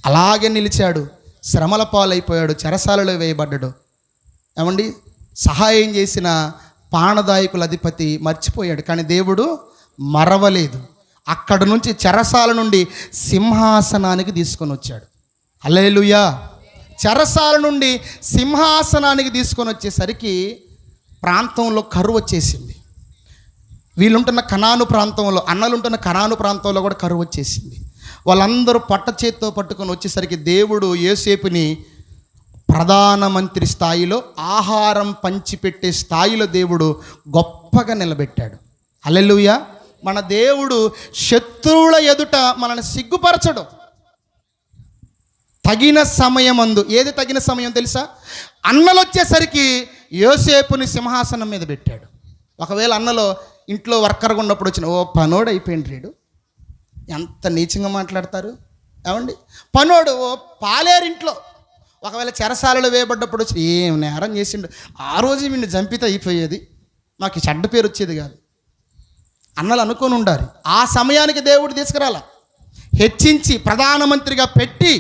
అలాగే నిలిచాడు, శ్రమల పాలైపోయాడు, చెరసాలలో వేయబడ్డాడు. ఏమండి, సహాయం చేసిన పానదాయకుల అధిపతి మర్చిపోయాడు, కానీ దేవుడు మరవలేదు. అక్కడ నుంచి చెరసాల నుండి సింహాసనానికి తీసుకొని వచ్చాడు. హల్లెలూయా. చెరసాల నుండి సింహాసనానికి తీసుకొని వచ్చేసరికి ప్రాంతంలో కరువు వచ్చేసింది. వీళ్ళుంటున్న కనాను ప్రాంతంలో, అన్నలుంటున్న కనాను ప్రాంతంలో కూడా కరువు వచ్చేసింది. వాళ్ళందరూ పట్ట చేత్తో పట్టుకొని వచ్చేసరికి దేవుడు యోసేపుని ప్రధానమంత్రి స్థాయిలో, ఆహారం పంచిపెట్టే స్థాయిలో దేవుడు గొప్పగా నిలబెట్టాడు. హల్లెలూయా. మన దేవుడు శత్రువుల ఎదుట మనల్ని సిగ్గుపరచడు. తగిన సమయమందు, ఏది తగిన సమయం తెలుసా? అన్నలు వచ్చేసరికి యోసేపుని సింహాసనం మీద పెట్టాడు. ఒకవేళ అన్నలో ఇంట్లో వర్కర్గా ఉన్నప్పుడు వచ్చిన, ఓ పనోడు అయిపోయింది రీడు, ఎంత నీచంగా మాట్లాడతారు ఏమండి. పనోడు ఓ పాలేరింట్లో, ఒకవేళ చెరసాలలో వేయబడ్డప్పుడు వచ్చి ఏం నేరం చేసిండు, ఆ రోజు వీడిని చంపితే అయిపోయేది, మాకు చెడ్డ పేరు వచ్చేది కాదు అన్నలు అనుకొని ఉండాలి. ఆ సమయానికి దేవుడు తీసుకురాల, హెచ్చించి ప్రధానమంత్రిగా పెట్టి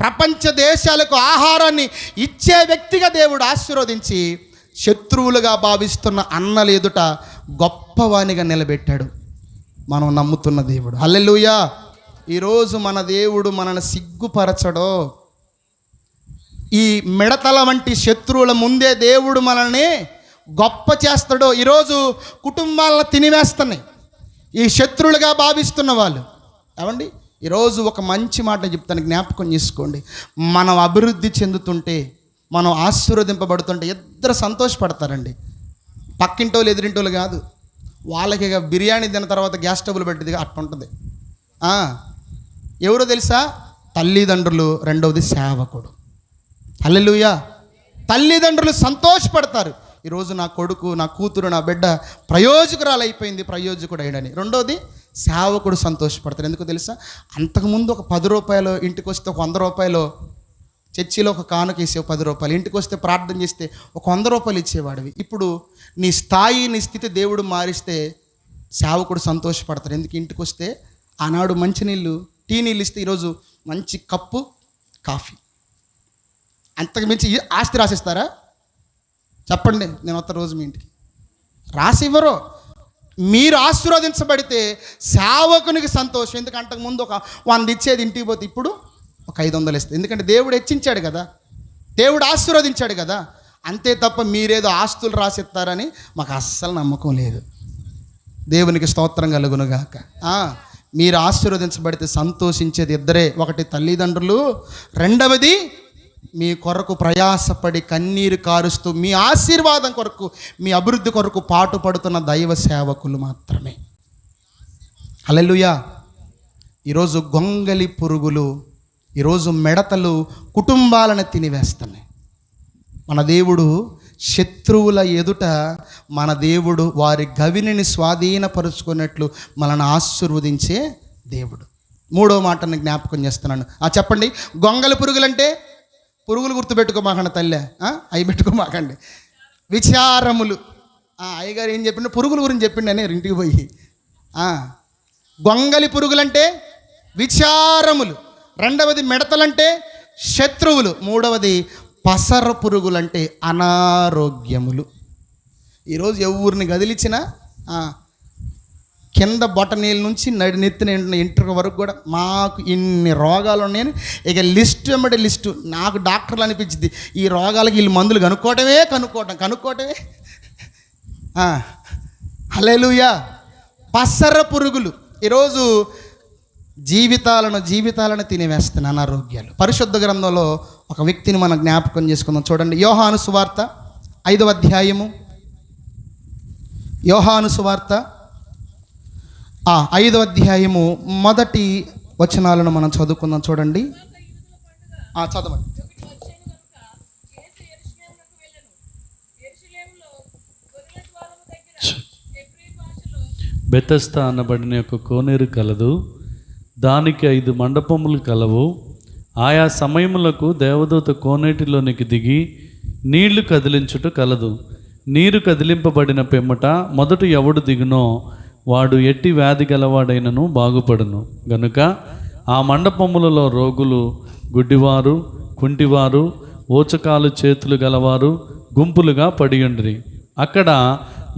ప్రపంచ దేశాలకు ఆహారాన్ని ఇచ్చే వ్యక్తిగా దేవుడు ఆశీర్వదించి శత్రువులుగా భావిస్తున్న అన్నల ఎదుట గొప్పవానిగా నిలబెట్టాడు మనం నమ్ముతున్న దేవుడు. హల్లెలూయా. ఈరోజు మన దేవుడు మనల్ని సిగ్గుపరచడో. ఈ మిడతల వంటి శత్రువుల ముందే దేవుడు మనల్ని గొప్ప చేస్తాడో. ఈరోజు కుటుంబాలను తినివేస్తున్నాయి ఈ శత్రువులుగా భావిస్తున్న వాళ్ళు. ఏమండి, ఈరోజు ఒక మంచి మాట చెప్తాను, జ్ఞాపకం చేసుకోండి. మనం అభివృద్ధి చెందుతుంటే, మనం ఆశీర్వదింపబడుతుంటే ఇద్దరు సంతోషపడతారండి. పక్కింటోళ్ళు ఎదురింటోళ్ళు కాదు. వాళ్ళకి బిర్యానీ తిన్న తర్వాత గ్యాస్ స్టవ్లు పెట్టింది అట్టుంటుంది. ఎవరో తెలుసా? తల్లిదండ్రులు, రెండవది సేవకుడు. హల్లెలూయా. తల్లిదండ్రులు సంతోషపడతారు, ఈరోజు నా కొడుకు, నా కూతురు, నా బిడ్డ ప్రయోజకురాలు అయిపోయింది, ప్రయోజకుడు అయ్యాడని. రెండోది సేవకుడు సంతోషపడతారు. ఎందుకు తెలుసా? అంతకుముందు ఒక 10 రూపాయలు ఇంటికి వస్తే, ఒక 100 రూపాయలు చర్చిలో ఒక కానుక వేసేవి, 10 రూపాయలు ఇంటికి వస్తే ప్రార్థన చేస్తే ఒక 100 రూపాయలు ఇచ్చేవాడివి. ఇప్పుడు నీ స్థాయి, నీ స్థితి దేవుడు మారిస్తే సేవకుడు సంతోషపడతారు. ఎందుకు? ఇంటికి వస్తే ఆనాడు మంచినీళ్ళు, టీ నీళ్ళు ఇస్తే ఈరోజు మంచి కప్పు కాఫీ. అంతకు మించి ఆస్తి రాసిస్తారా? చెప్పండి, నేను వస్తా రోజు మీ ఇంటికి. రాసి ఇవ్వరు. మీరు ఆశీర్వదించబడితే సేవకునికి సంతోషం. ఎందుకంటే అంతకుముందు ఒక 100 ఇచ్చేది ఇంటికి పోతే ఇప్పుడు ఒక 500 ఇస్తుంది. ఎందుకంటే దేవుడు హెచ్చించాడు కదా, దేవుడు ఆశీర్వదించాడు కదా. అంతే తప్ప మీరేదో ఆస్తులు రాసిస్తారని మాకు అస్సలు నమ్మకం లేదు. దేవునికి స్తోత్రం కలుగునుగాక. మీరు ఆశీర్వదించబడితే సంతోషించేది ఇద్దరే, ఒకటి తల్లిదండ్రులు, రెండవది మీ కొరకు ప్రయాసపడి కన్నీరు కారుస్తూ మీ ఆశీర్వాదం కొరకు, మీ అభివృద్ధి కొరకు పాటుపడుతున్న దైవ సేవకులు మాత్రమే. హల్లెలూయా. ఈరోజు గొంగలి పురుగులు, ఈరోజు మిడతలు కుటుంబాలను తినివేస్తున్నాయి. మన దేవుడు శత్రువుల ఎదుట, మన దేవుడు వారి గవిని స్వాధీనపరుచుకున్నట్లు మనల్ని ఆశీర్వదించే దేవుడు. మూడో మాటని జ్ఞాపకం చేస్తున్నాను. చెప్పండి. గొంగలి పురుగులంటే, పురుగులు గుర్తుపెట్టుకోమాకండి తల్లే, అవి పెట్టుకోమాకండి. విచారములు. అయ్యగారు ఏం చెప్పిండు? పురుగుల గురించి చెప్పిండు అని ఇంటికి పోయి. గొంగలి పురుగులంటే విచారములు, రెండవది మిడతలంటే శత్రువులు, మూడవది పసర పురుగులంటే అనారోగ్యములు. ఈరోజు ఎవరిని కదిలిచ్చినా కింద బొటనీళ్ళ నుంచి నెత్తిన ఇంటర్ వరకు కూడా మాకు ఇన్ని రోగాలు ఉన్నాయని ఇక లిస్ట్ వెంబడి లిస్టు. నాకు డాక్టర్లు అనిపించింది, ఈ రోగాలకి వీళ్ళు మందులు కనుక్కోవటమే. హల్లెలూయా. పసర పురుగులు ఈరోజు జీవితాలను తినివేస్తున్న అనారోగ్యాలు. పరిశుద్ధ గ్రంథంలో ఒక వ్యక్తిని మనం జ్ఞాపకం చేసుకుందాం. చూడండి, యోహాను సువార్త 5వ అధ్యాయము. యోహాను సువార్త 5వ అధ్యాయము మొదటి వచనాలను మనం చదువుకుందాం. చూడండి, చదవండి. బెతస్తా అనబడిన యొక్క కోనేరు కలదు, దానికి 5 మండపములు కలవు. ఆయా సమయములకు దేవదూత కోనేటిలోనికి దిగి నీళ్లు కదిలించుట కలదు. నీరు కదిలింపబడిన పిమ్మట మొదట ఎవడు దిగునో వాడు ఎట్టి వ్యాధి గలవాడైనను బాగుపడును. గనుక ఆ మండపములలో రోగులు, గుడ్డివారు, కుంటివారు, ఓచకాలు చేతులు గలవారు గుంపులుగా పడియుండ్రి. అక్కడ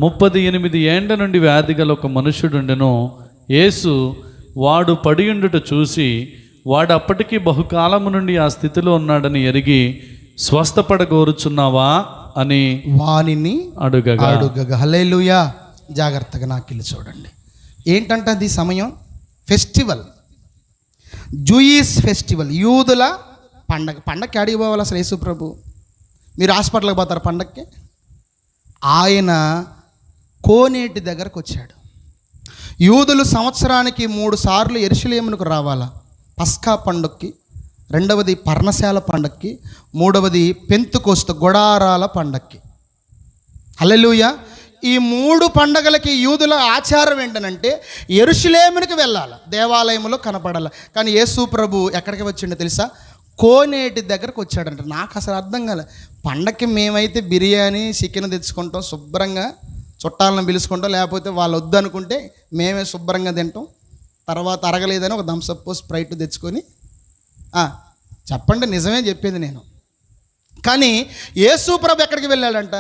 38 ఏండ్ల నుండి వ్యాధి గల ఒక మనుష్యుడుండెను. యేసు వాడు పడియుండుట చూసి, వాడు అప్పటికీ బహుకాలము నుండి ఆ స్థితిలో ఉన్నాడని ఎరిగి, స్వస్థపడగోరుచున్నావా అని వానిని అడుగగా. హల్లెలూయా. జాగ్రత్తగా నాకెళ్ళి చూడండి. ఏంటంటే అది సమయం ఫెస్టివల్, జూయిష్ ఫెస్టివల్, యూదుల పండగకి ఆడికి పోవాలి. అసలు యేసు ప్రభు మీరు హాస్పిటల్కి పోతారు పండక్కి. ఆయన కోనేటి దగ్గరకు వచ్చాడు. యూదులు సంవత్సరానికి 3 సార్లు యెరూషలేమునకు రావాలా. పస్కా పండుగకి, రెండవది పర్ణశాల పండక్కి, మూడవది పెంతుకోస్తు గుడారాల పండక్కి. హల్లెలూయా. ఈ 3 పండగలకి యూదుల ఆచారం ఏంటనంటే యెరూషలేమునికి వెళ్ళాలి, దేవాలయంలో కనపడాలి. కానీ యేసు ప్రభు ఎక్కడికి వచ్చిండో తెలుసా? కోనేటి దగ్గరకు వచ్చాడంట. నాకు అసలు అర్థం కాలే. పండక్కి మేమైతే బిర్యానీ చికెన్ తెచ్చుకుంటాం, శుభ్రంగా చుట్టాలను పిలుచుకుంటాం, లేకపోతే వాళ్ళు వద్దనుకుంటే మేమే శుభ్రంగా తింటాం. తర్వాత అరగలేదని ఒక థమ్సప్ స్ప్రైట్ తెచ్చుకొని చెప్పండి, నిజమే చెప్పేది నేను. కానీ యేసు ప్రభు ఎక్కడికి వెళ్ళాడంట?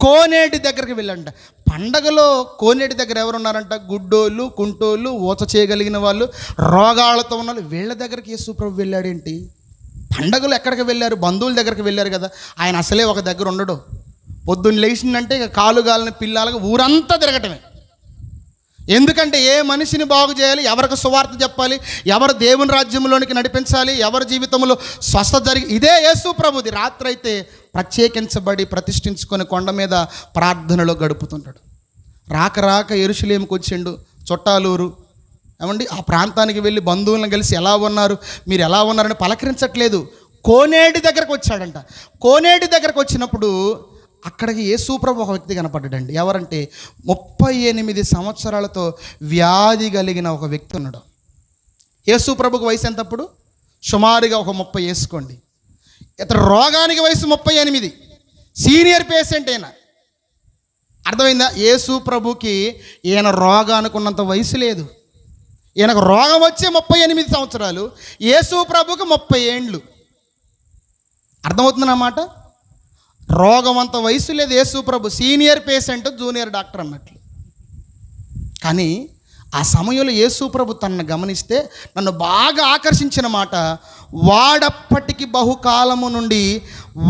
కోనేటి దగ్గరికి వెళ్ళాడంట. పండగలో కోనేటి దగ్గర ఎవరున్నారంట? గుడ్డోళ్ళు, కుంటోళ్ళు, ఊచ చేయగలిగిన వాళ్ళు, రోగాలతో ఉన్న వాళ్ళు. వీళ్ళ దగ్గరికి యేసు ప్రభు వెళ్ళాడేంటి? పండగలు ఎక్కడికి వెళ్ళారు? బంధువుల దగ్గరికి వెళ్ళారు కదా. ఆయన అసలే ఒక దగ్గర ఉండడు. పొద్దున్న లేచిందంటే ఇక కాలుగాలని పిల్లలుగా ఊరంతా తిరగటమే. ఎందుకంటే ఏ మనిషిని బాగు చేయాలి, ఎవరికి సువార్త చెప్పాలి, ఎవరు దేవుని రాజ్యంలోనికి నడిపించాలి, ఎవరి జీవితంలో స్వస్థత జరిగి, ఇదే యేసు ప్రభుది. రాత్రి అయితే ప్రత్యేకించబడి ప్రతిష్ఠించుకొని కొండ మీద ప్రార్థనలో గడుపుతుంటాడు. రాక యెరూషలేముకు వచ్చిండు. చుట్టాలూరు ఏమండి, ఆ ప్రాంతానికి వెళ్ళి బంధువులను కలిసి ఎలా ఉన్నారు, మీరు ఎలా ఉన్నారని పలకరించట్లేదు. కోనేటి దగ్గరకు వచ్చాడంట. కోనేటి దగ్గరకు వచ్చినప్పుడు అక్కడికి యేసు ప్రభు ఒక వ్యక్తి కనపడ్డాడండి. ఎవరంటే 38 సంవత్సరాలతో వ్యాధి కలిగిన ఒక వ్యక్తి ఉన్నాడు. యేసు ప్రభుకి వయసు ఎంతప్పుడు? సుమారుగా ఒక 30 వేసుకోండి. ఇతను రోగానికి వయసు 38, సీనియర్ పేషెంట్ అయినా. అర్థమైందా? యేసు ప్రభుకి ఈయన రోగానికి ఉన్నంత వయసు లేదు. ఈయనకు రోగం వచ్చే 38 సంవత్సరాలు, యేసు ప్రభుకి 30 ఏండ్లు. అర్థమవుతుందన్నమాట. రోగం అంత వయసు లేదు యేసు ప్రభు, సీనియర్ పేషెంట్, జూనియర్ డాక్టర్ అన్నట్లు. కానీ ఆ సమయంలో యేసు ప్రభు తనను గమనిస్తే నన్ను బాగా ఆకర్షించిన మాట, వాడప్పటికి బహుకాలము నుండి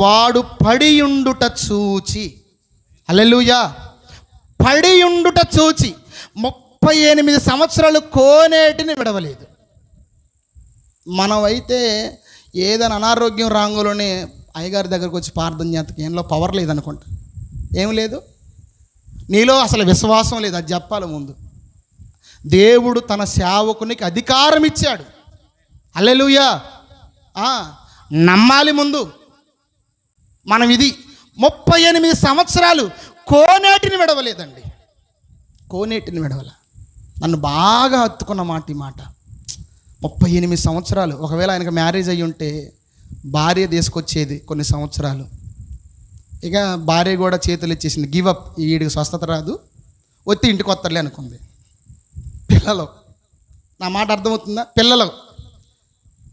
వాడు పడియుండుట చూచి, హల్లెలూయా, పడియుండుట చూచి 38 సంవత్సరాలు కోనేటిని విడవలేదు. మనమైతే ఏదైనా అనారోగ్యం రాంగులోనే అయ్యగారి దగ్గరకు వచ్చి ప్రార్థన చేతకి ఏంలో పవర్ లేదనుకుంటా. ఏం లేదు, నీలో అసలు విశ్వాసం లేదు. అది చెప్పాలి ముందు. దేవుడు తన సేవకునికి అధికారం ఇచ్చాడు. హల్లెలూయా. నమ్మాలి ముందు మనం. ఇది 38 సంవత్సరాలు కోనేటిని విడవలేదండి. కోనేటిని విడవల. నన్ను బాగా హత్తుకున్న మాట ఈ మాట. 38 సంవత్సరాలు. ఒకవేళ ఆయనకు మ్యారేజ్ అయ్యి ఉంటే భార్య తీసుకొచ్చేది కొన్ని సంవత్సరాలు. ఇక భార్య కూడా చేతులు ఇచ్చేసింది, గివప్, వీడికి స్వస్థత రాదు, వచ్చి ఇంటికి వస్తలే అనుకుంది. పిల్లలు, నా మాట అర్థమవుతుందా? పిల్లలు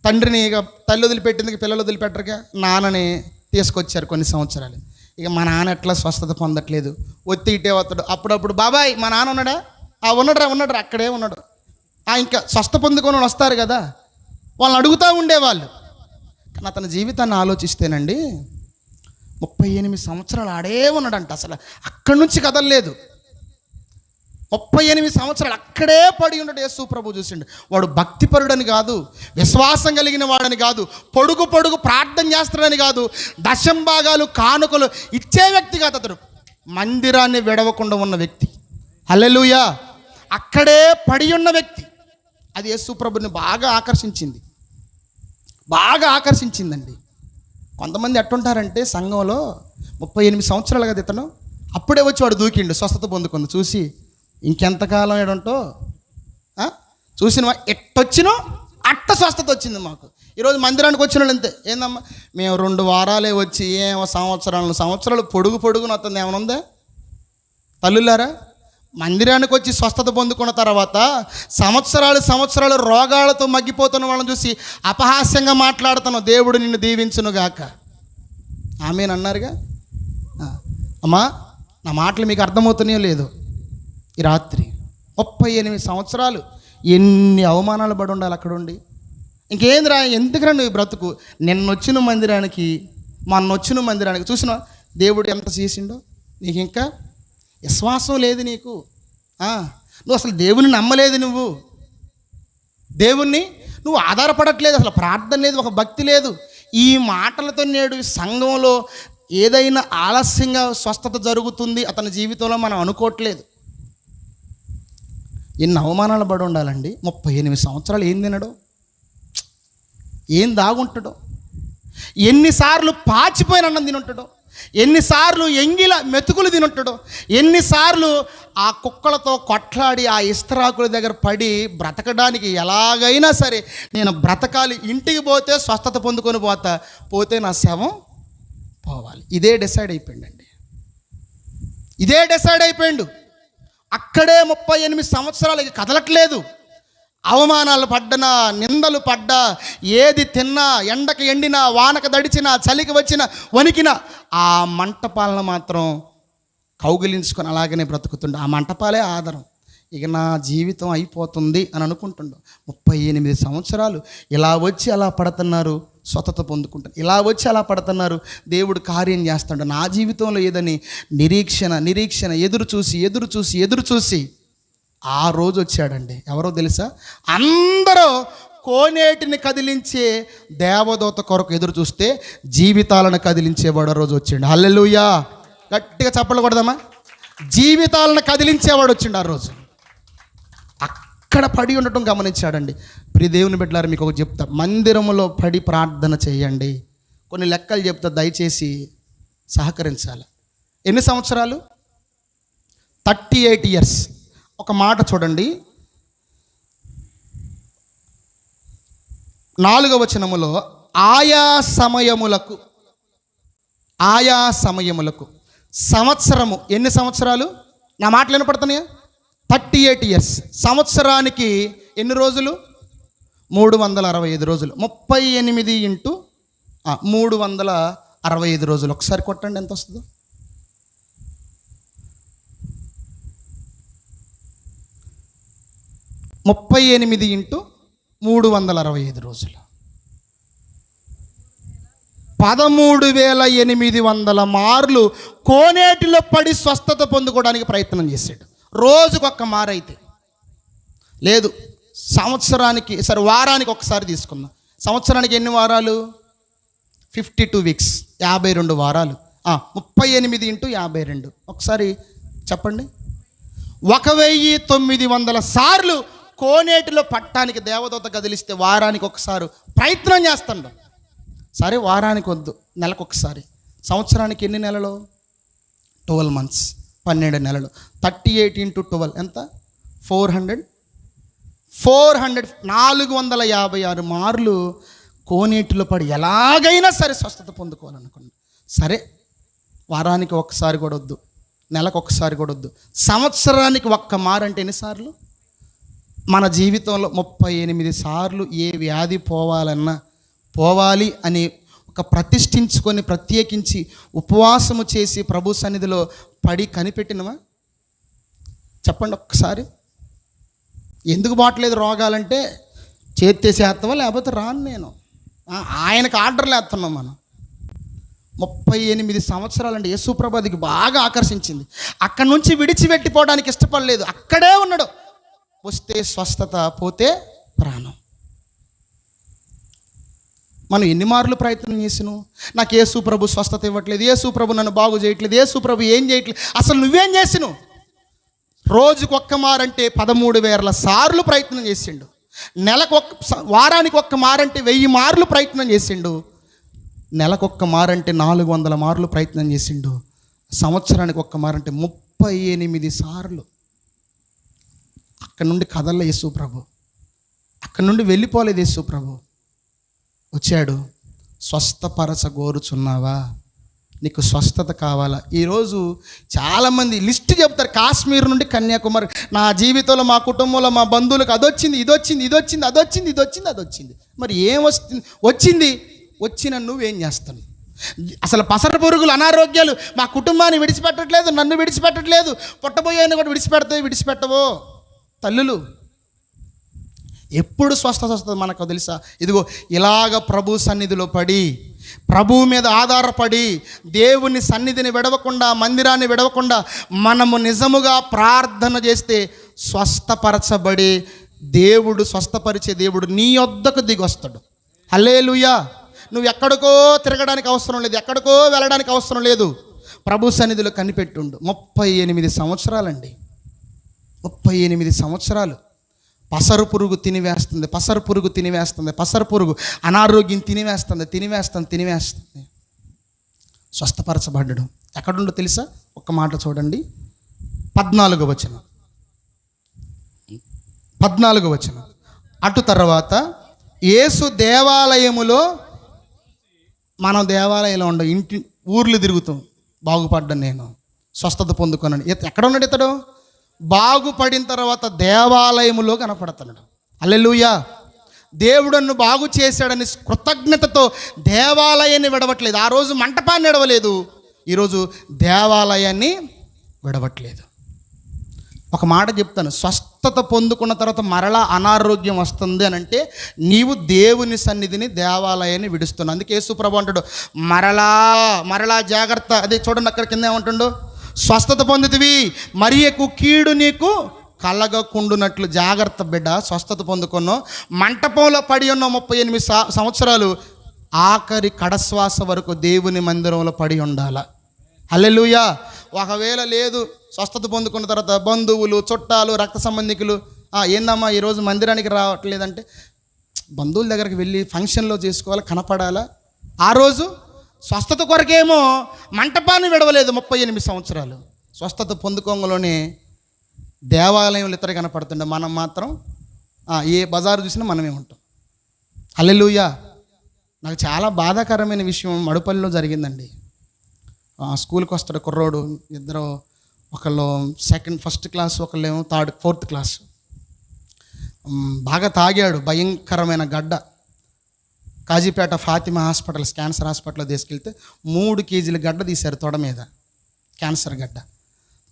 తండ్రిని, ఇక తల్లి వదిలిపెట్టింది, పిల్లలు వదిలిపెట్టరుగా, నాన్నని తీసుకొచ్చారు కొన్ని సంవత్సరాలు. ఇక మా నాన్న ఎట్లా స్వస్థత పొందట్లేదు, ఒత్తి ఇటే వస్తాడు. అప్పుడప్పుడు బాబాయ్ మా నాన్న ఉన్నాడా? ఉన్నాడు అక్కడే ఉన్నాడు. ఇంకా స్వస్థ పొందుకొని వస్తారు కదా, వాళ్ళని అడుగుతూ ఉండేవాళ్ళు. కానీ అతని జీవితాన్ని ఆలోచిస్తేనండి 38 సంవత్సరాలు ఆడే ఉన్నాడంట. అసలు అక్కడి నుంచి కదలలేదు. 38 సంవత్సరాలు అక్కడే పడి ఉన్నాడు. యేసు ప్రభు చూసిండు. వాడు భక్తిపరుడని కాదు, విశ్వాసం కలిగిన వాడని కాదు, పొడుగు ప్రార్థన చేస్తాడని కాదు, దశంభాగాలు కానుకలు ఇచ్చే వ్యక్తి కాదు. అతడు మందిరాన్ని విడవకుండా ఉన్న వ్యక్తి. హల్లెలూయా. అక్కడే పడి ఉన్న వ్యక్తి. అది యేసు ప్రభుని బాగా ఆకర్షించిందండి. కొంతమంది ఎట్టుంటారంటే సంఘంలో 38 సంవత్సరాలు కదా ఇతను, అప్పుడే వచ్చి వాడు దూకిండు, స్వస్థత పొందుకుంది. చూసి ఇంకెంతకాలం ఏడంటో చూసిన ఎట్టొచ్చినో అట్ట స్వస్థత వచ్చింది మాకు. ఈరోజు మందిరానికి వచ్చిన వాళ్ళు అంతే. ఏందమ్మా మేము 2 వారాలే వచ్చి ఏమో సంవత్సరాలు పొడుగున వస్తుంది. ఏమైనా ఉందా? తల్లులారా, మందిరానికి వచ్చి స్వస్థత పొందుకున్న తర్వాత సంవత్సరాలు రోగాలతో మగ్గిపోతున్న వాళ్ళని చూసి అపహాస్యంగా మాట్లాడుతాను, దేవుడు నిన్ను దీవించునుగాక, ఆమేన్ అన్నారుగా. అమ్మా, నా మాటలు మీకు అర్థమవుతున్నాయో లేదో? ఈ రాత్రి 38 సంవత్సరాలు ఎన్ని అవమానాలు పడి ఉండాలి అక్కడ ఉండి. ఇంకేందిరా, ఎందుకురా నువ్వు బ్రతుకు? నిన్నొచ్చిన మందిరానికి మొన్నొచ్చిన మందిరానికి చూసిన దేవుడు ఎంత చేసిండో. నీకు ఇంకా విశ్వాసం లేదు నీకు. నువ్వు అసలు దేవుని నమ్మలేదు, దేవుణ్ణి నువ్వు ఆధారపడట్లేదు, అసలు ప్రార్థన లేదు, ఒక భక్తి లేదు. ఈ మాటలతో నేడు సంఘంలో ఏదైనా ఆలస్యంగా స్వస్థత జరుగుతుంది అతని జీవితంలో మనం అనుకోవట్లేదు. ఎన్ని అవమానాలు పడి ఉండాలండి. 38 సంవత్సరాలు ఏం తినడో, ఏం దాగుంటాడో, ఎన్నిసార్లు పాచిపోయిన అన్నం తినుంటాడో, ఎన్నిసార్లు ఎంగిల మెతుకులు తినుంటాడో, ఎన్నిసార్లు ఆ కుక్కలతో కొట్లాడి ఆ ఇస్తరాకుల దగ్గర పడి బ్రతకడానికి ఎలాగైనా సరే నేను బ్రతకాలి, ఇంటికి పోతే స్వస్థత పొందుకొని పోతే నా శవం పోవాలి. ఇదే డిసైడ్ అయిపోయిందండి. ఇదే డిసైడ్ అయిపోయిండు. అక్కడే 38 సంవత్సరాలకి కదలట్లేదు. అవమానాలు పడ్డనా, నిందలు పడ్డా, ఏది తిన్నా, ఎండకి ఎండినా, వానకు దడిచినా, చలికి వచ్చినా, వణికినా ఆ మంటపాలను మాత్రం కౌగిలించుకొని అలాగనే బ్రతుకుతుండే. ఆ మంటపాలే ఆధారం. ఇక నా జీవితం అయిపోతుంది అని అనుకుంటుండు. 38 సంవత్సరాలు ఇలా వచ్చి అలా పడుతున్నారు, స్వతత పొందుకుంటారు. ఇలా వచ్చి అలా పడుతున్నారు, దేవుడు కార్యం చేస్తాడు. నా జీవితంలో ఏదని నిరీక్షణ ఎదురు చూసి ఆ రోజు వచ్చాడండి. ఎవరో తెలుసా? అందరూ కోనేటిని కదిలించే దేవదూత కొరకు ఎదురు చూస్తే జీవితాలను కదిలించేవాడు రోజు వచ్చిండు. హల్లెలూయా! గట్టిగా చప్పట్లు కొడదామా? జీవితాలను కదిలించేవాడు వచ్చిండు ఆ రోజు. అక్కడ పడి ఉండటం గమనించాడండి. ప్రియ దేవుని బిడ్డలారా, మీకు ఒక చెప్తా, మందిరంలో పడి ప్రార్థన చేయండి. కొన్ని లెక్కలు చెప్తా, దయచేసి సహకరించాలి. ఎన్ని సంవత్సరాలు? 38 years. ఒక మాట చూడండి, 4వ వచనములో ఆయా సమయములకు సంవత్సరము. ఎన్ని సంవత్సరాలు? నా మాటలు వినపడుతున్నాయా? 38 years. సంవత్సరానికి ఎన్ని రోజులు? 365 రోజులు. 38 ఇంటూ 365 రోజులు. ఒకసారి కొట్టండి, ఎంత వస్తుందో? 38 ఇంటూ 365 రోజులు. 13,800 మార్లు కోనేటిలో పడి స్వస్థత పొందుకోవడానికి ప్రయత్నం చేశాడు. రోజుకొక్క మారైతే లేదు, సంవత్సరానికి వారానికి ఒకసారి తీసుకుందాం. సంవత్సరానికి ఎన్ని వారాలు? 52 weeks, 52 వారాలు. 38 ఇంటూ 52 ఒకసారి చెప్పండి. 1900 సార్లు కోనేటిలో పట్టడానికి దేవదూత కదిలిస్తే వారానికి ఒకసారి ప్రయత్నం చేస్తాడు. సరే, వారానికి వద్దు, నెలకు ఒకసారి. సంవత్సరానికి ఎన్ని నెలలు? 12 months, 12 నెలలు. 38 ఇంటూ 12 ఎంత? 400. 456 మార్లు కోనేటిలో పడి ఎలాగైనా సరే స్వస్థత పొందుకోవాలనుకున్నాడు. సరే, వారానికి ఒక్కసారి కూడా వద్దు, నెలకు ఒకసారి కూడా వద్దు, సంవత్సరానికి ఒక్క మారంటే ఎన్నిసార్లు? మన జీవితంలో 38 సార్లు ఏ వ్యాధి పోవాలి అని ఒక ప్రతిష్ఠించుకొని ప్రత్యేకించి ఉపవాసము చేసి ప్రభు సన్నిధిలో పడి కనిపెట్టినవా? చెప్పండి ఒక్కసారి. ఎందుకు బాటలేదు రోగాలంటే చేత్తేసేస్తావా, లేకపోతే రాను నేను, ఆయనకు ఆర్డర్లు వేస్తున్నాం మనం. 38 సంవత్సరాలండి. యేసుప్రభు అదికి బాగా ఆకర్షించింది. అక్కడి నుంచి విడిచిపెట్టిపోవడానికి ఇష్టపడలేదు, అక్కడే ఉన్నాడు. వస్తే స్వస్థత, పోతే ప్రాణం. మనం ఎన్ని మార్లు ప్రయత్నం చేసినావు? నాకు యేసుప్రభు స్వస్థత ఇవ్వట్లేదు, యేసుప్రభు నన్ను బాగు చేయట్లేదు, యేసుప్రభు ఏం చేయట్లేదు. అసలు నువ్వేం చేసినావు? రోజుకు ఒక్క మారంటే 13,000 సార్లు ప్రయత్నం చేసిండు. వారానికి ఒక్క మారంటే 1000 మార్లు ప్రయత్నం చేసిండు. నెలకొక్క మారంటే 400 మార్లు ప్రయత్నం చేసిండు. సంవత్సరానికి ఒక్క మారంటే 38 సార్లు. అక్కడి నుండి కదల్ల యేసుప్రభు, అక్కడి నుండి వెళ్ళిపోలేదు యేసుప్రభు. వచ్చాడు. స్వస్థపరచగోరుచున్నావా? నీకు స్వస్థత కావాలా? ఈరోజు చాలామంది లిస్ట్ చెప్తారు, కాశ్మీర్ నుండి కన్యాకుమారి, నా జీవితంలో, మా కుటుంబంలో, మా బంధువులకు అదొచ్చింది, ఇదొచ్చింది, అదొచ్చింది. మరి ఏం వచ్చింది? వచ్చిన నువ్వేం చేస్తాను? అసలు పసర పురుగులు, అనారోగ్యాలు మా కుటుంబాన్ని విడిచిపెట్టట్లేదు, నన్ను విడిచిపెట్టట్లేదు, పుట్టబోయేని కూడా విడిచిపెట్టవో తల్లులు. ఎప్పుడు స్వస్థత వస్తుంది మనకు తెలుసా? ఇదిగో ఇలాగ ప్రభు సన్నిధిలో పడి, ప్రభువు మీద ఆధారపడి, దేవుని సన్నిధిని విడవకుండా, మందిరాన్ని విడవకుండా మనము నిజముగా ప్రార్థన చేస్తే స్వస్థపరచబడి స్వస్థపరిచే దేవుడు నీ యొద్దకు దిగి వస్తాడు. హల్లెలూయా! నువ్వు ఎక్కడికో తిరగడానికి అవసరం లేదు, ఎక్కడికో వెళ్ళడానికి అవసరం లేదు. ప్రభు సన్నిధిలో కనిపెట్టుండు. 38 సంవత్సరాలండి, 38 సంవత్సరాలు. పసరు పురుగు తినివేస్తుంది, పసరు పురుగు తినివేస్తుంది, పసరు పురుగు అనారోగ్యం తినివేస్తుంది. స్వస్థపరచబడ్డడు. ఎక్కడుండో తెలుసా? ఒక్క మాట చూడండి, 14వ వచనం. అటు తర్వాత యేసు దేవాలయములో, మనం దేవాలయంలో ఉండం, ఇంటి ఊర్లు తిరుగుతాం, బాగుపడ్డాను నేను, స్వస్థత పొందుకున్నాను. ఎక్కడ ఉన్నాడు ఇతడు? బాగుపడిన తర్వాత దేవాలయములో కనపడుతున్నాడు. హల్లెలూయా. దేవుడు నన్ను బాగు చేశాడని కృతజ్ఞతతో దేవాలయాన్ని విడవట్లేదు. ఆ రోజు మంటపాన్ని విడవలేదు, ఈరోజు దేవాలయాన్ని విడవట్లేదు. ఒక మాట చెప్తాను, స్వస్థత పొందుకున్న తర్వాత మరలా అనారోగ్యం వస్తుంది అని అంటే నీవు దేవుని సన్నిధిని, దేవాలయాన్ని విడుస్తున్నావు. అందుకే యేసు ప్రభువు అంటాడు, మరలా జాగ్రత్త. అదే చూడండి, అక్కడ కింద ఏమంటుండో, స్వస్థత పొందుతివి మరి ఎక్కువ కీడు నీకు కలగకుండునట్లు జాగ్రత్త బిడ్డ. స్వస్థత పొందుకున్నావు, మంటపంలో పడి ఉన్నావు 38 సంవత్సరాలు, ఆఖరి కడశ్వాస వరకు దేవుని మందిరంలో పడి ఉండాల. హల్లెలూయా. ఒకవేళ లేదు, స్వస్థత పొందుకున్న తర్వాత బంధువులు, చుట్టాలు, రక్త సంబంధికులు, ఏందమ్మా ఈరోజు మందిరానికి రావట్లేదంటే, బంధువుల దగ్గరికి వెళ్ళి ఫంక్షన్లో చేసుకోవాలి, కనపడాలా. ఆ రోజు స్వస్థత కొరకేమో మంటపాన్ని విడవలేదు 38 సంవత్సరాలు. స్వస్థత పొందుకోంగలోనే దేవాలయంలో ఇతర కనపడుతుండే, మనం మాత్రం ఏ బజారు చూసినా మనమే ఉంటాం. హల్లెలూయా. నాకు చాలా బాధాకరమైన విషయం మడుపల్లిలో జరిగిందండి. స్కూల్కి వస్తాడు కుర్రోడు, ఇద్దరు, ఒకళ్ళు ఫస్ట్ క్లాస్, ఒకళ్ళేమో ఫోర్త్ క్లాస్. బాగా తాగాడు, భయంకరమైన గడ్డ. కాజీపేట ఫాతిమా హాస్పిటల్, క్యాన్సర్ హాస్పిటల్లో తీసుకెళ్తే 3 కేజీల గడ్డ తీశారు తొడ మీద, క్యాన్సర్ గడ్డ.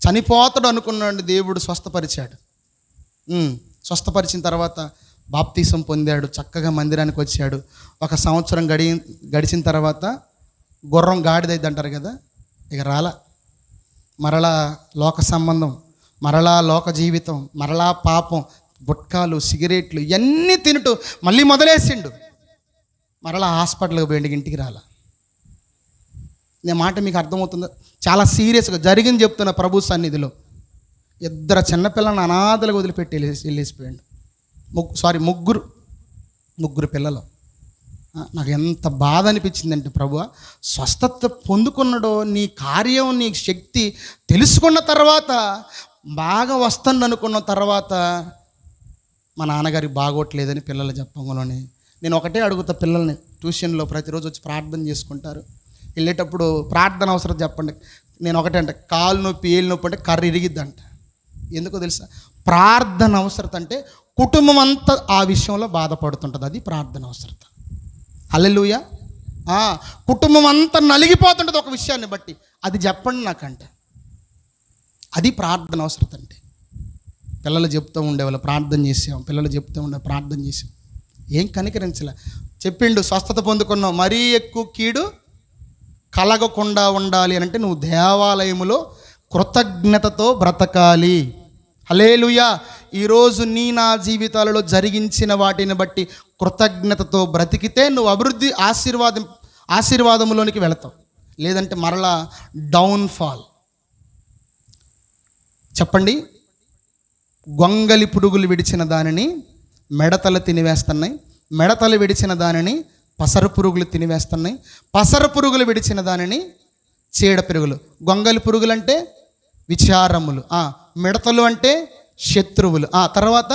చనిపోతాడు అనుకున్నాడు, దేవుడు స్వస్థపరిచాడు. స్వస్థపరిచిన తర్వాత బాప్తీసం పొందాడు, చక్కగా మందిరానికి వచ్చాడు. 1 సంవత్సరం గడిచిన తర్వాత గుర్రం గాడిదైద్ది అంటారు కదా, ఇక రాలా. మరలా లోక సంబంధం, మరలా లోక జీవితం, మరలా పాపం, గుట్కాలు, సిగరెట్లు ఇవన్నీ తింటూ మళ్ళీ మొదలేసిండు. మరలా హాస్పిటల్కి పోయిండు, ఇంటికి రాలా. నేను మాట మీకు అర్థమవుతుందా? చాలా సీరియస్గా జరిగింది చెప్తున్నా. ప్రభు సన్నిధిలో 2 చిన్నపిల్లలను అనాథలుగా వదిలిపెట్టి వెళ్ళేసిపోయాడు. ముగ్గురు పిల్లలు. నాకు ఎంత బాధ అనిపించిందంటే, ప్రభువా, స్వస్థత పొందుకున్నాడో, నీ కార్యం, నీ శక్తి తెలుసుకున్న తర్వాత, బాగా వస్తుంది అనుకున్న తర్వాత, మా నాన్నగారికి బాగోట్లేదని పిల్లలు చెప్పంలోనే నేను ఒకటే అడుగుతా పిల్లల్ని. ట్యూషన్లో ప్రతిరోజు వచ్చి ప్రార్థన చేసుకుంటారు. వెళ్ళేటప్పుడు ప్రార్థన అవసరం చెప్పండి. నేను ఒకటే అంటే, కాలు నొప్పి, ఏళ్ళు నొప్పి అంటే కర్ర ఇరిగిద్దంట. ఎందుకో తెలుసా? ప్రార్థన అవసరత అంటే కుటుంబం అంతా ఆ విషయంలో బాధపడుతుంటుంది. అది ప్రార్థన అవసరత. హల్లెలూయా. కుటుంబం అంతా నలిగిపోతుంటుంది ఒక విషయాన్ని బట్టి. అది చెప్పండి నాకంటే, అది ప్రార్థన అవసరత అంటే. పిల్లలు చెప్తూ ఉండేవాళ్ళు ప్రార్థన చేసాం, పిల్లలు చెప్తూ ఉండే ప్రార్థన చేసాం, ఏం కనికరించలే. చెప్పిండు, స్వస్థత పొందుకున్నావు, మరీ ఎక్కువ కీడు కలగకుండా ఉండాలి అని అంటే నువ్వు దేవాలయములో కృతజ్ఞతతో బ్రతకాలి. హల్లెలూయా. ఈరోజు నా జీవితాలలో జరిగించిన వాటిని బట్టి కృతజ్ఞతతో బ్రతికితే నువ్వు అభివృద్ధి ఆశీర్వాదములోనికి వెళతావు. లేదంటే మరలా డౌన్ఫాల్. చెప్పండి, గొంగలి పురుగులు విడిచిన దానిని మెడతలు తినివేస్తున్నాయి, మెడతలు విడిచిన దానిని పసరు పురుగులు తినివేస్తున్నాయి, పసరు పురుగులు విడిచిన దానిని చీడ పురుగులు. గొంగలి పురుగులు అంటే విచారములు, మిడతలు అంటే శత్రువులు, తర్వాత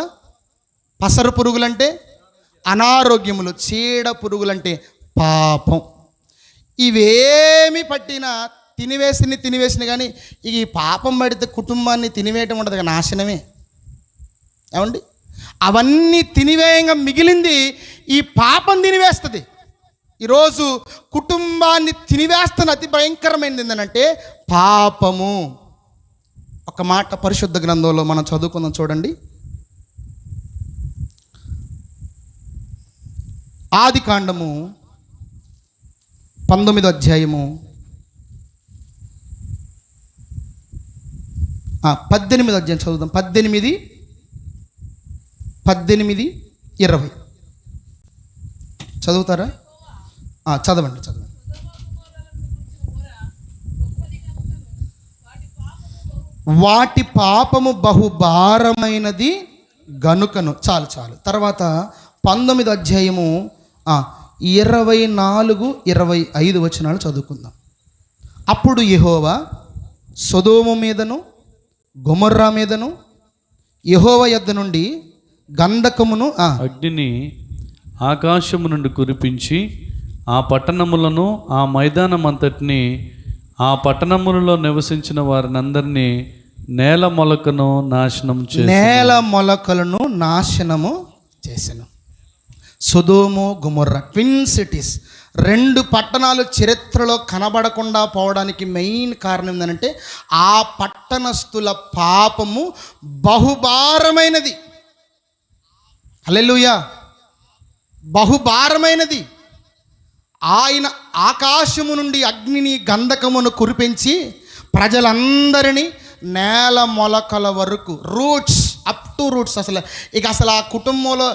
పసరు పురుగులు అంటే అనారోగ్యములు, చీడ పురుగులు అంటే పాపం. ఇవేమి పట్టినా తినివేసిన కానీ ఈ పాపం పడితే కుటుంబాన్ని తినివేయటం ఉండదు, నాశనమే. ఏమండి? అవన్నీ తినివేయంగా మిగిలింది ఈ పాపం తినివేస్తుంది. ఈరోజు కుటుంబాన్ని తినివేస్తున్న అతి భయంకరమైనది ఏంటంటే పాపము. ఒక మాట పరిశుద్ధ గ్రంథంలో మనం చదువుకుందాం, చూడండి. ఆదికాండము 19వ అధ్యాయము 18వ అధ్యాయం చదువుదాం. 18, 20 చదువుతారా? చదవండి. వాటి పాపము బహుభారమైనది గనుకను. చాలు. తర్వాత 19వ అధ్యాయము 24, 25 వచనాలు చదువుకుందాం. అప్పుడు యెహోవా సొదొమ మీదను గొమొర్రా మీదను యెహోవా యొద్ద నుండి గంధకమును అగ్నిని ఆకాశము నుండి కురిపించి ఆ పట్టణములను, ఆ మైదానమంతటిని, ఆ పట్టణములలో నివసించిన వారినందరినీ నేల మొలకలను నాశనము చేసెను. సొదొమ గొమొర్రా ట్విన్ సిటీస్, 2 పట్టణాలు చరిత్రలో కనబడకుండా పోవడానికి మెయిన్ కారణం ఏంటంటే ఆ పట్టణస్థుల పాపము బహుభారమైనది. హల్లెలూయా. బహుభారమైనది. ఆయన ఆకాశము నుండి అగ్నిని గంధకమును కురిపించి ప్రజలందరినీ నేల మొలకల వరకు, రూట్స్ అప్ టు రూట్స్, అసలు ఆ కుటుంబంలో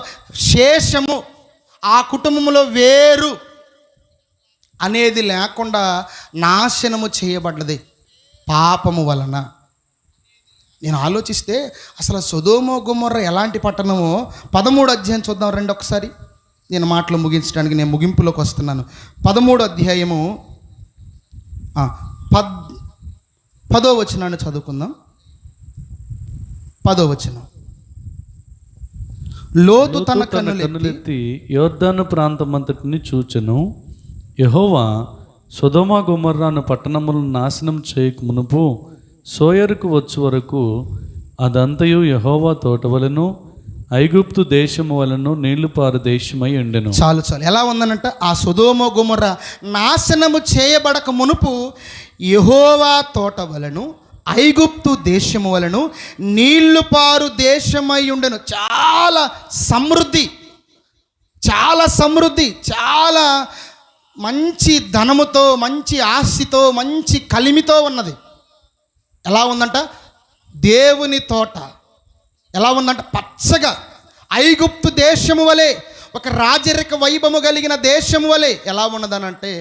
శేషము, ఆ కుటుంబంలో వేరు అనేది లేకుండా నాశనము చేయబడ్డది పాపము వలన. నేను ఆలోచిస్తే అసలు సొదొమ గొమొర్రా ఎలాంటి పట్టణమో 13వ అధ్యాయం చూద్దాం రండి ఒకసారి. నేను మాటలు ముగించడానికి నేను ముగింపులోకి వస్తున్నాను. 13వ అధ్యాయము 10వ వచనాన్ని చదువుకుందాం. 10వ వచనం. లోతు తన కన్నులెత్తి యొర్దాను ప్రాంతమంతటిని చూచెను. యెహోవా సొదొమ గొమొర్రాను పట్టణములను నాశనం చేయక మునుపు సోయరుకు వచ్చు వరకు అదంతయు యెహోవా తోట వలెను ఐగుప్తు దేశము వలన నీళ్లు పారు దేశమై ఉండెను. చాలు. ఎలా ఉందనంట, ఆ సొదొమ గొమొర్రా నాశనము చేయబడక మునుపు యెహోవా తోట వలన ఐగుప్తు దేశము వలన నీళ్లు పారు దేశమై ఉండెను. చాలా సమృద్ధి, చాలా మంచి ధనముతో, మంచి ఆస్తితో, మంచి కలిమితో ఉన్నది. ఎలా ఉందంట, దేవుని తోట ఎలా ఉందంట, పచ్చగా, ఐగుప్తు దేశము వలె, ఒక రాజరిక వైభవము కలిగిన దేశము వలె. ఎలా ఉన్నదనంటే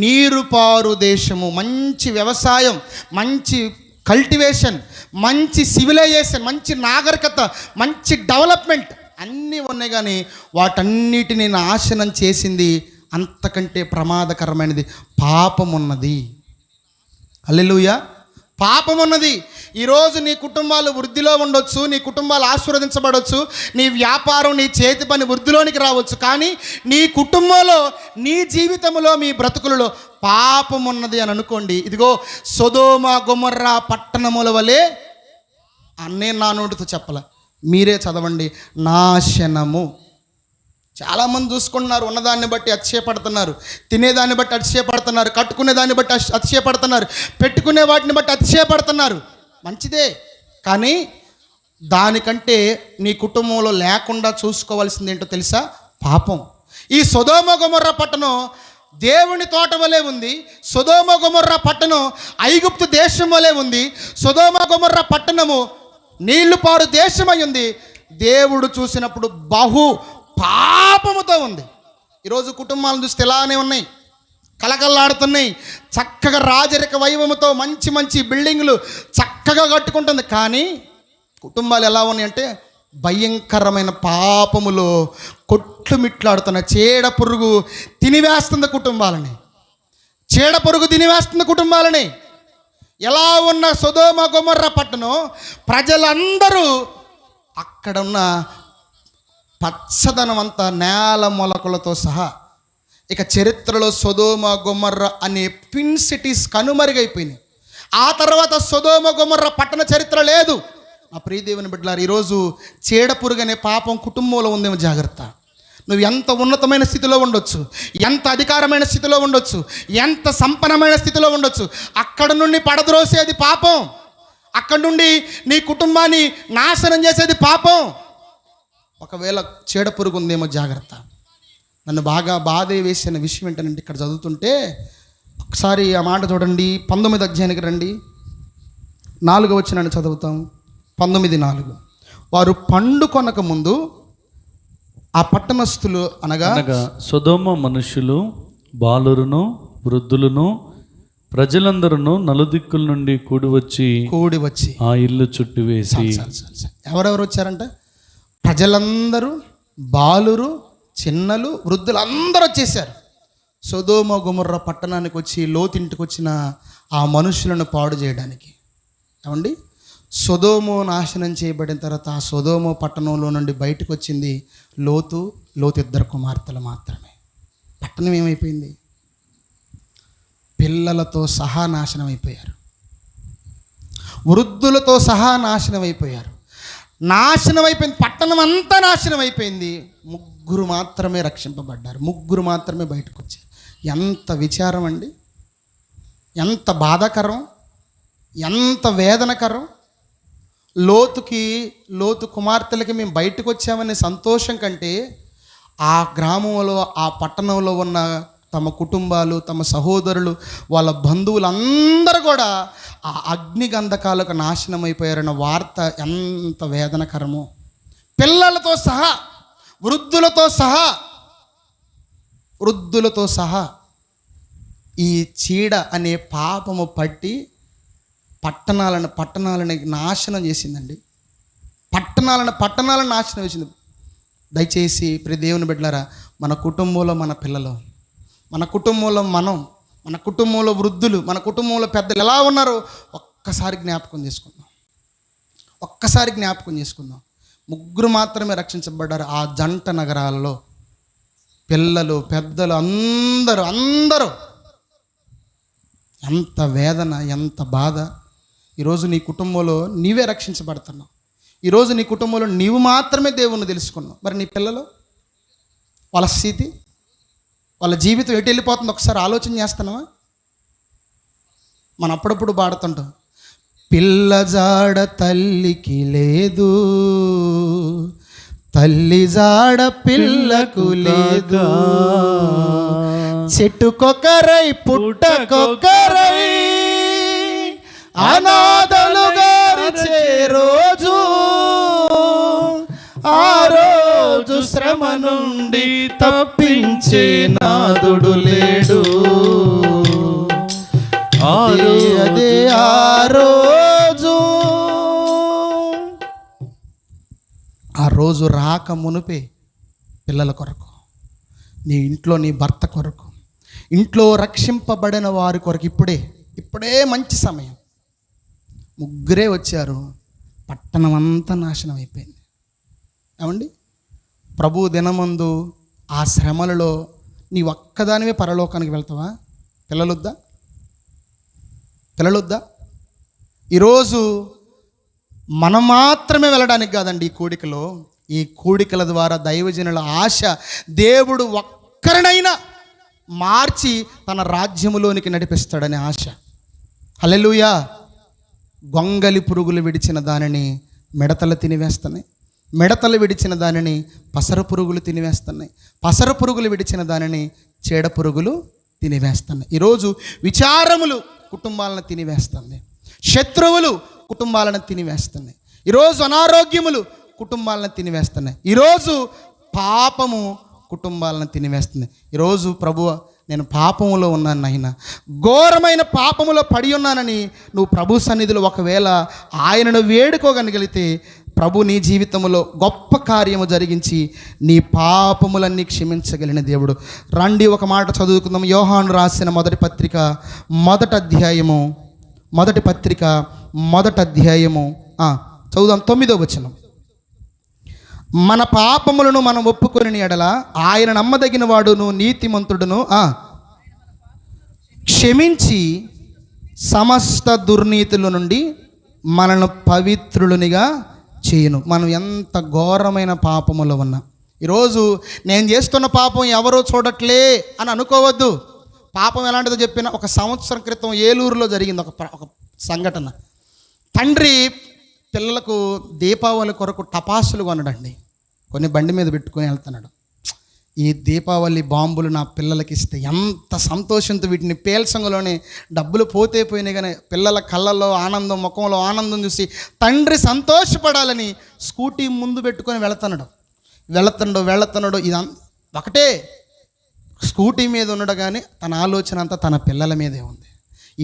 నీరు పారు దేశము, మంచి వ్యవసాయం, మంచి కల్టివేషన్, మంచి సివిలైజేషన్, మంచి నాగరికత, మంచి డెవలప్మెంట్ అన్నీ ఉన్నాయి. కానీ వాటన్నిటిని నాశనం చేసింది అంతకంటే ప్రమాదకరమైనది పాపమున్నది. హల్లెలూయా. పాపమున్నది. ఈరోజు నీ కుటుంబాలు వృద్ధిలో ఉండొచ్చు, నీ కుటుంబాలు ఆశీర్వదించబడవచ్చు, నీ వ్యాపారం, నీ చేతి పని వృద్ధిలోనికి రావచ్చు. కానీ నీ కుటుంబంలో, నీ జీవితంలో, మీ బ్రతుకులలో పాపం ఉన్నది అని అనుకోండి. ఇదిగో సొదొమ గొమొర్రా పట్టణముల వలె, అన్నే నా నోటితో చెప్పాల, మీరే చదవండి, నాశనము. చాలామంది చూసుకుంటున్నారు, ఉన్నదాన్ని బట్టి అతిశయపడుతున్నారు, తినేదాన్ని బట్టి అతిశయపడుతున్నారు, కట్టుకునే దాన్ని బట్టి అతిశయపడుతున్నారు, పెట్టుకునే వాటిని బట్టి అతిశయపడుతున్నారు. మంచిదే, కానీ దానికంటే నీ కుటుంబంలో లేకుండా చూసుకోవాల్సింది ఏంటో తెలుసా? పాపం. ఈ సొదొమ గొమొర్రా పట్టణం దేవుని తోట వలె ఉంది. సొదొమ గొమొర్రా పట్టణం ఐగుప్తు దేశం వలె ఉంది. సొదొమ గొమొర్రా పట్టణము నీళ్లు పారు దేశమై ఉంది. దేవుడు చూసినప్పుడు బహు పాపముతో ఉంది. ఈరోజు కుటుంబాలను చూస్తే ఇలానే ఉన్నాయి, కలకల్లాడుతున్నాయి. చక్కగా రాజరిక వైభవముతో మంచి మంచి బిల్డింగులు చక్కగా కట్టుకుంటుంది. కానీ కుటుంబాలు ఎలా ఉన్నాయంటే భయంకరమైన పాపములో కొట్టుమిట్లాడుతున్న చీడ పురుగు తినివేస్తుంది కుటుంబాలని. ఎలా ఉన్న సొదొమ గొమొర్రా పట్టణం ప్రజలందరూ అక్కడ ఉన్న పచ్చదనం అంతా నేల మొలకలతో సహా. ఇక చరిత్రలో సొదొమ గొమొర్రా అనే ట్విన్ సిటీస్ కనుమరుగైపోయినాయి. ఆ తర్వాత సొదొమ గొమొర్రా పట్టణ చరిత్ర లేదు. నా ప్రియదేవుని బిడ్డలారా, ఈరోజు చీడపురుగు అనే పాపం కుటుంబంలో ఉందేమో జాగ్రత్త. నువ్వు ఎంత ఉన్నతమైన స్థితిలో ఉండొచ్చు, ఎంత అధికారమైన స్థితిలో ఉండొచ్చు, ఎంత సంపన్నమైన స్థితిలో ఉండొచ్చు, అక్కడ నుండి పడద్రోసేది పాపం. అక్కడి నుండి నీ కుటుంబాన్ని నాశనం చేసేది పాపం. ఒకవేళ చీడపురుగు ఉందేమో జాగ్రత్త. నన్ను బాగా బాధ వేసిన విషయం ఏంటంటే, ఇక్కడ చదువుతుంటే ఒకసారి ఆ మాట చూడండి. 19వ అధ్యాయానికి రండి, 4వ వచనాన్ని చదువుతాం. 19:4. వారు పండుకొనక ముందు ఆ పట్టణస్థులు అనగా సొదొమ మనుషులు బాలురును వృద్ధులను ప్రజలందరూ నలుదిక్కుల నుండి కూడి వచ్చి ఆ ఇల్లు చుట్టివేసి. ఎవరెవరు వచ్చారంట? ప్రజలందరూ, బాలురు, చిన్నలు, వృద్ధులు అందరూ వచ్చేసారు. సొదొమ గొమొర్రా పట్టణానికి వచ్చి లోతింటికి వచ్చిన ఆ మనుషులను పాడు చేయడానికి. ఏమండి, సొదొమ నాశనం చేయబడిన తర్వాత ఆ సొదొమ పట్టణంలో నుండి బయటకు వచ్చింది లోతు ఇద్దరు కుమార్తెలు మాత్రమే. పట్టణం ఏమైపోయింది? పిల్లలతో సహా నాశనం అయిపోయారు, వృద్ధులతో సహా నాశనం అయిపోయారు. నాశనం అయిపోయింది, పట్టణం అంతా నాశనం అయిపోయింది. ముగ్గురు మాత్రమే రక్షింపబడ్డారు, ముగ్గురు మాత్రమే బయటకు వచ్చారు. ఎంత విచారం అండి, ఎంత బాధాకరం, ఎంత వేదనకరం. లోతు కుమార్తెలకి మేము బయటకు వచ్చామనే సంతోషం కంటే ఆ గ్రామంలో, ఆ పట్టణంలో ఉన్న తమ కుటుంబాలు, తమ సహోదరులు, వాళ్ళ బంధువులందరూ కూడా ఆ అగ్ని గంధకాలకు నాశనం అయిపోయారన్న వార్త ఎంత వేదనకరమో. పిల్లలతో సహా, వృద్ధులతో సహా ఈ చీడ అనే పాపము పట్టి పట్టణాలను నాశనం చేసిందండి. పట్టణాలను నాశనం చేసింది. దయచేసి ప్రియ దేవుని బిడ్డలారా, మన కుటుంబంలో మన పిల్లలు, మన కుటుంబంలో మన కుటుంబంలో వృద్ధులు, మన కుటుంబంలో పెద్దలు ఎలా ఉన్నారో ఒక్కసారి జ్ఞాపకం చేసుకుందాం. ముగ్గురు మాత్రమే రక్షించబడ్డారు ఆ జంట నగరాలలో. పిల్లలు, పెద్దలు అందరూ ఎంత వేదన, ఎంత బాధ. ఈరోజు నీ కుటుంబంలో నీవే రక్షించబడుతున్నావు. ఈరోజు నీ కుటుంబంలో నీవు మాత్రమే దేవుణ్ణి తెలుసుకున్నావు. మరి నీ పిల్లలు, వాళ్ళ స్థితి, వాళ్ళ జీవితం ఎటు వెళ్ళిపోతుందో ఒకసారి ఆలోచన చేస్తున్నావా? మనం అప్పుడప్పుడు పాడుతుంటాం, పిల్ల జాడ తల్లికి లేదు, తల్లి జాడ పిల్లకు లేదు, చెట్టుకొకరై పుట్టకొకరై అనాథలుగా రోజు, ఆ రోజు శ్రమ నుండి తప్పించే నాదుడు లేడు. అదే ఆ రోజు రాక మునుపే పిల్లల కొరకు, నీ ఇంట్లో నీ భర్త కొరకు, ఇంట్లో రక్షింపబడిన వారి కొరకు ఇప్పుడే మంచి సమయం. ముగ్గురే వచ్చారు, పట్టణం అంతా నాశనం అయిపోయింది. ఏమండి, ప్రభు దినమందు ఆ శ్రమలలో నీ ఒక్కదానివే పరలోకానికి వెళ్తావా? పిల్లలొద్దా? ఈరోజు మనం మాత్రమే వెళ్ళడానికి కాదండి ఈ కూడికల ద్వారా దైవజనుల ఆశ, దేవుడు ఒక్కరినైనా మార్చి తన రాజ్యములోనికి నడిపిస్తాడనే ఆశ. హల్లెలూయా. గొంగలి పురుగులు విడిచిన దానిని మిడతలు తినివేస్తున్నాయి, మిడతలు విడిచిన దానిని పసర పురుగులు తినివేస్తున్నాయి, పసర పురుగులు విడిచిన దానిని చీడ పురుగులు తినివేస్తున్నాయి. ఈరోజు విచారములు కుటుంబాలను తినివేస్తుంది, శత్రువులు కుటుంబాలను తినివేస్తున్నాయి, ఈరోజు అనారోగ్యములు కుటుంబాలను తినివేస్తున్నాయి, ఈరోజు పాపము కుటుంబాలను తినివేస్తుంది. ఈరోజు ప్రభువ, నేను పాపములో ఉన్నాను నాయన, ఘోరమైన పాపములో పడి ఉన్నానని నువ్వు ప్రభు సన్నిధిలో ఒకవేళ ఆయనను వేడుకోగలిగితే ప్రభు నీ జీవితంలో గొప్ప కార్యము జరిగించి నీ పాపములన్నీ క్షమించగలిగిన దేవుడు. రండి ఒక మాట చదువుకుందాం. యోహాను రాసిన మొదటి పత్రిక మొదటి అధ్యాయము చదువుదాం. 9వ వచనం. మన పాపములను మనం ఒప్పుకొని ఎడల ఆయన నమ్మదగిన వాడును నీతిమంతుడును, క్షమించి సమస్త దుర్నీతుల నుండి మనల్ని పవిత్రులునిగా చేయును. మనం ఎంత ఘోరమైన పాపములో ఉన్నాం. ఈరోజు నేను చేస్తున్న పాపం ఎవరో చూడట్లే అని అనుకోవద్దు. పాపం ఎలాంటిదో చెప్పిన ఒక సంవత్సరం క్రితం ఏలూరులో జరిగింది ఒక సంఘటన. తండ్రి పిల్లలకు దీపావళి కొరకు టపాసులు కొనడండి, కొన్ని బండి మీద పెట్టుకొని వెళ్తున్నాడు. ఈ దీపావళి బాంబులు నా పిల్లలకి ఇస్తే ఎంత సంతోషంతో వీటిని పేల్సంగలోనే డబ్బులు పోయినాయి, కానీ పిల్లల కళ్ళల్లో ఆనందం, ముఖంలో ఆనందం చూసి తండ్రి సంతోషపడాలని స్కూటీ ముందు పెట్టుకొని వెళుతున్నాడు. ఇది ఒకటే స్కూటీ మీద ఉండగానే తన ఆలోచన అంతా తన పిల్లల మీదే ఉంది.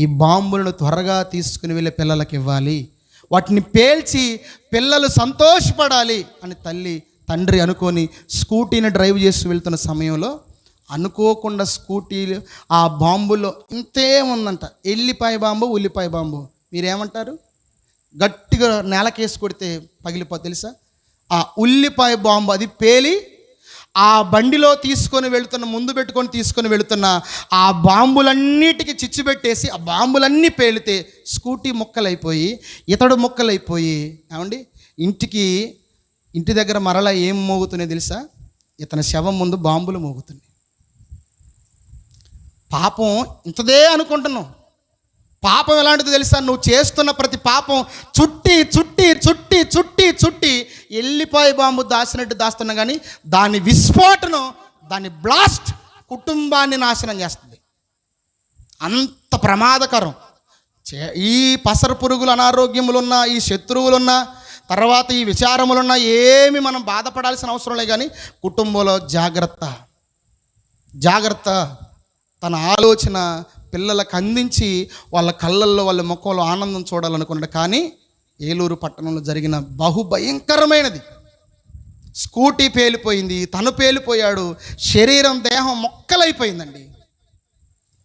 ఈ బాంబులను త్వరగా తీసుకుని వెళ్ళే పిల్లలకి ఇవ్వాలి, వాటిని పేల్చి పిల్లలు సంతోషపడాలి అని తండ్రి అనుకొని స్కూటీని డ్రైవ్ చేసి వెళ్తున్న సమయంలో అనుకోకుండా స్కూటీలు ఆ బాంబులో ఇంతే ఉందంట. ఎల్లిపాయ బాంబు, ఉల్లిపాయ బాంబు. మీరేమంటారు? గట్టిగా నేలకేసి కొడితే పగిలిపో తెలుసా? ఆ ఉల్లిపాయ బాంబు అది పేలి ఆ బండిలో ముందు పెట్టుకొని తీసుకొని వెళుతున్న ఆ బాంబులన్నిటికీ చిచ్చు పెట్టేసి ఆ బాంబులన్నీ పేలితే స్కూటీ ముక్కలైపోయి, ఇతడు ముక్కలైపోయి, ఏమండి ఇంటి దగ్గర మరలా ఏం మోగుతున్నాయి తెలుసా? ఇతని శవం ముందు బాంబులు మోగుతున్నాయి. పాపం ఇంతదే అనుకుంటున్నాం. పాపం ఎలాంటిది తెలుసా? నువ్వు చేస్తున్న ప్రతి పాపం చుట్టి చుట్టి చుట్టి చుట్టి చుట్టి ఎల్లిపాయ బాంబు దాచినట్టు దాస్తున్నా కానీ దాని విస్ఫోటనం, దాని బ్లాస్ట్ కుటుంబాన్ని నాశనం చేస్తుంది. అంత ప్రమాదకరం. ఈ పసరు పురుగులు, అనారోగ్యములున్నా, ఈ శత్రువులున్నా, తర్వాత ఈ విచారములున్నా ఏమి మనం బాధపడాల్సిన అవసరం లేదు. కానీ కుటుంబంలో జాగ్రత్త. తన ఆలోచన పిల్లలకు అందించి వాళ్ళ కళ్ళల్లో, వాళ్ళ ముఖంలో ఆనందం చూడాలనుకున్నాడు. కానీ ఏలూరు పట్టణంలో జరిగిన బహుభయంకరమైనది. స్కూటీ పేలిపోయింది, తను పేలిపోయాడు, శరీరం, దేహం మొక్కలైపోయిందండి,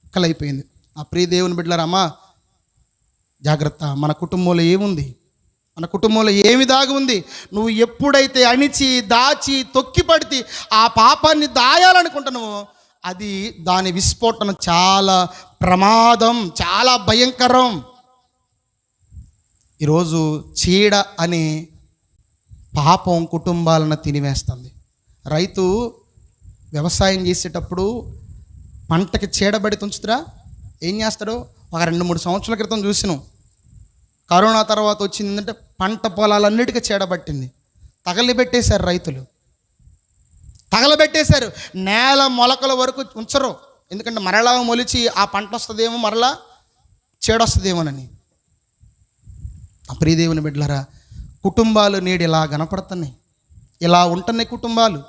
మొక్కలైపోయింది. ఆ ప్రియ దేవుని బిడ్డలారమ్మా, జాగ్రత్త. మన కుటుంబంలో ఏముంది? మన కుటుంబంలో ఏమి దాగి ఉంది? నువ్వు ఎప్పుడైతే అణిచి, దాచి, తొక్కిపడితే ఆ పాపాన్ని దాయాలనుకుంటున్నావో అది దాని విస్ఫోటనం చాలా ప్రమాదం, చాలా భయంకరం. ఈరోజు చీడ అనే పాపం కుటుంబాలను తినివేస్తుంది. రైతు వ్యవసాయం చేసేటప్పుడు పంటకి చీడబడి తుంచుతురా ఏం చేస్తాడో ఒక 2-3 సంవత్సరాల క్రితం చూసినాం. కరోనా తర్వాత వచ్చింది ఏంటంటే పంట పొలాలన్నిటికీ చీడబట్టింది. తగలబెట్టేశారు రైతులు, తగలబెట్టేశారు. నేల మొలకల వరకు ఉంచరు. ఎందుకంటే మరలా మొలిచి ఆ పంట వస్తుందేమో, మరలా చీడొస్తుందేమోనని. ప్రియదేవుని బిడ్డలారా, కుటుంబాలు నేడు ఇలా కనపడుతున్నాయి, ఇలా ఉంటున్నాయి కుటుంబాలు,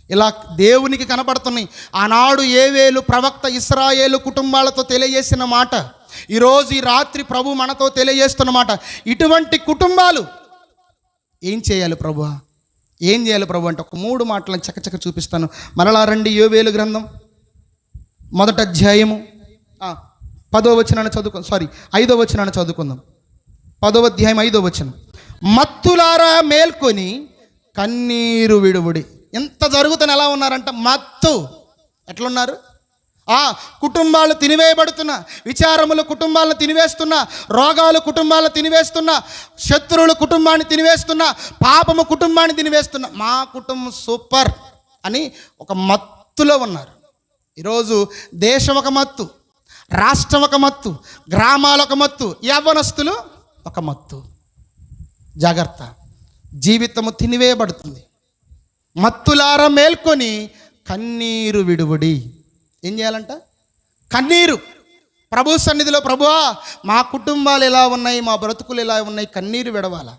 ఇలా దేవునికి కనపడుతున్నాయి. ఆనాడు ఏవేలు ప్రవక్త ఇశ్రాయేలు కుటుంబాలతో తెలియజేసిన మాట ఈరోజు ఈ రాత్రి ప్రభు మనతో తెలియజేస్తున్న మాట. ఇటువంటి కుటుంబాలు ఏం చేయాలి ప్రభువా? ఏం చేయాలి ప్రభు అంటే ఒక 3 మాటలను చకచక చూపిస్తాను. మరలా రండి, యోవేలు గ్రంథం 1వ అధ్యాయము 5వ వచనాన్ని చదువుకుందాం. 5వ వచనాన్ని చదువుకుందాం. 10వ అధ్యాయం 5వ వచనం. మత్తులారా మేల్కొని కన్నీరు విడువుడి. ఎంత జరుగుతున్న ఎలా ఉన్నారంట? మత్తు. ఎట్లున్నారు? కుటుంబాలు తినివేయబడుతున్నా, విచారములు కుటుంబాలను తినివేస్తున్నా, రోగాలు కుటుంబాలను తినివేస్తున్నా, శత్రువులు కుటుంబాన్ని తినివేస్తున్నా, పాపము కుటుంబాన్ని తినివేస్తున్నా. మా కుటుంబం సూపర్ అని ఒక మత్తులో ఉన్నారు. ఈరోజు దేశం ఒక మత్తు, రాష్ట్రం ఒక మత్తు, గ్రామాలు ఒక మత్తు, యవ్వనస్తులు ఒక మత్తు. జాగ్రత్త, జీవితము తినివేయబడుతుంది. మత్తులారా మేల్కొని కన్నీరు విడువుడి. ఏం చేయాలంట? కన్నీరు. ప్రభు సన్నిధిలో, ప్రభువా మా కుటుంబాలు ఎలా ఉన్నాయి, మా బ్రతుకులు ఎలా ఉన్నాయి, కన్నీరు విడవాలా.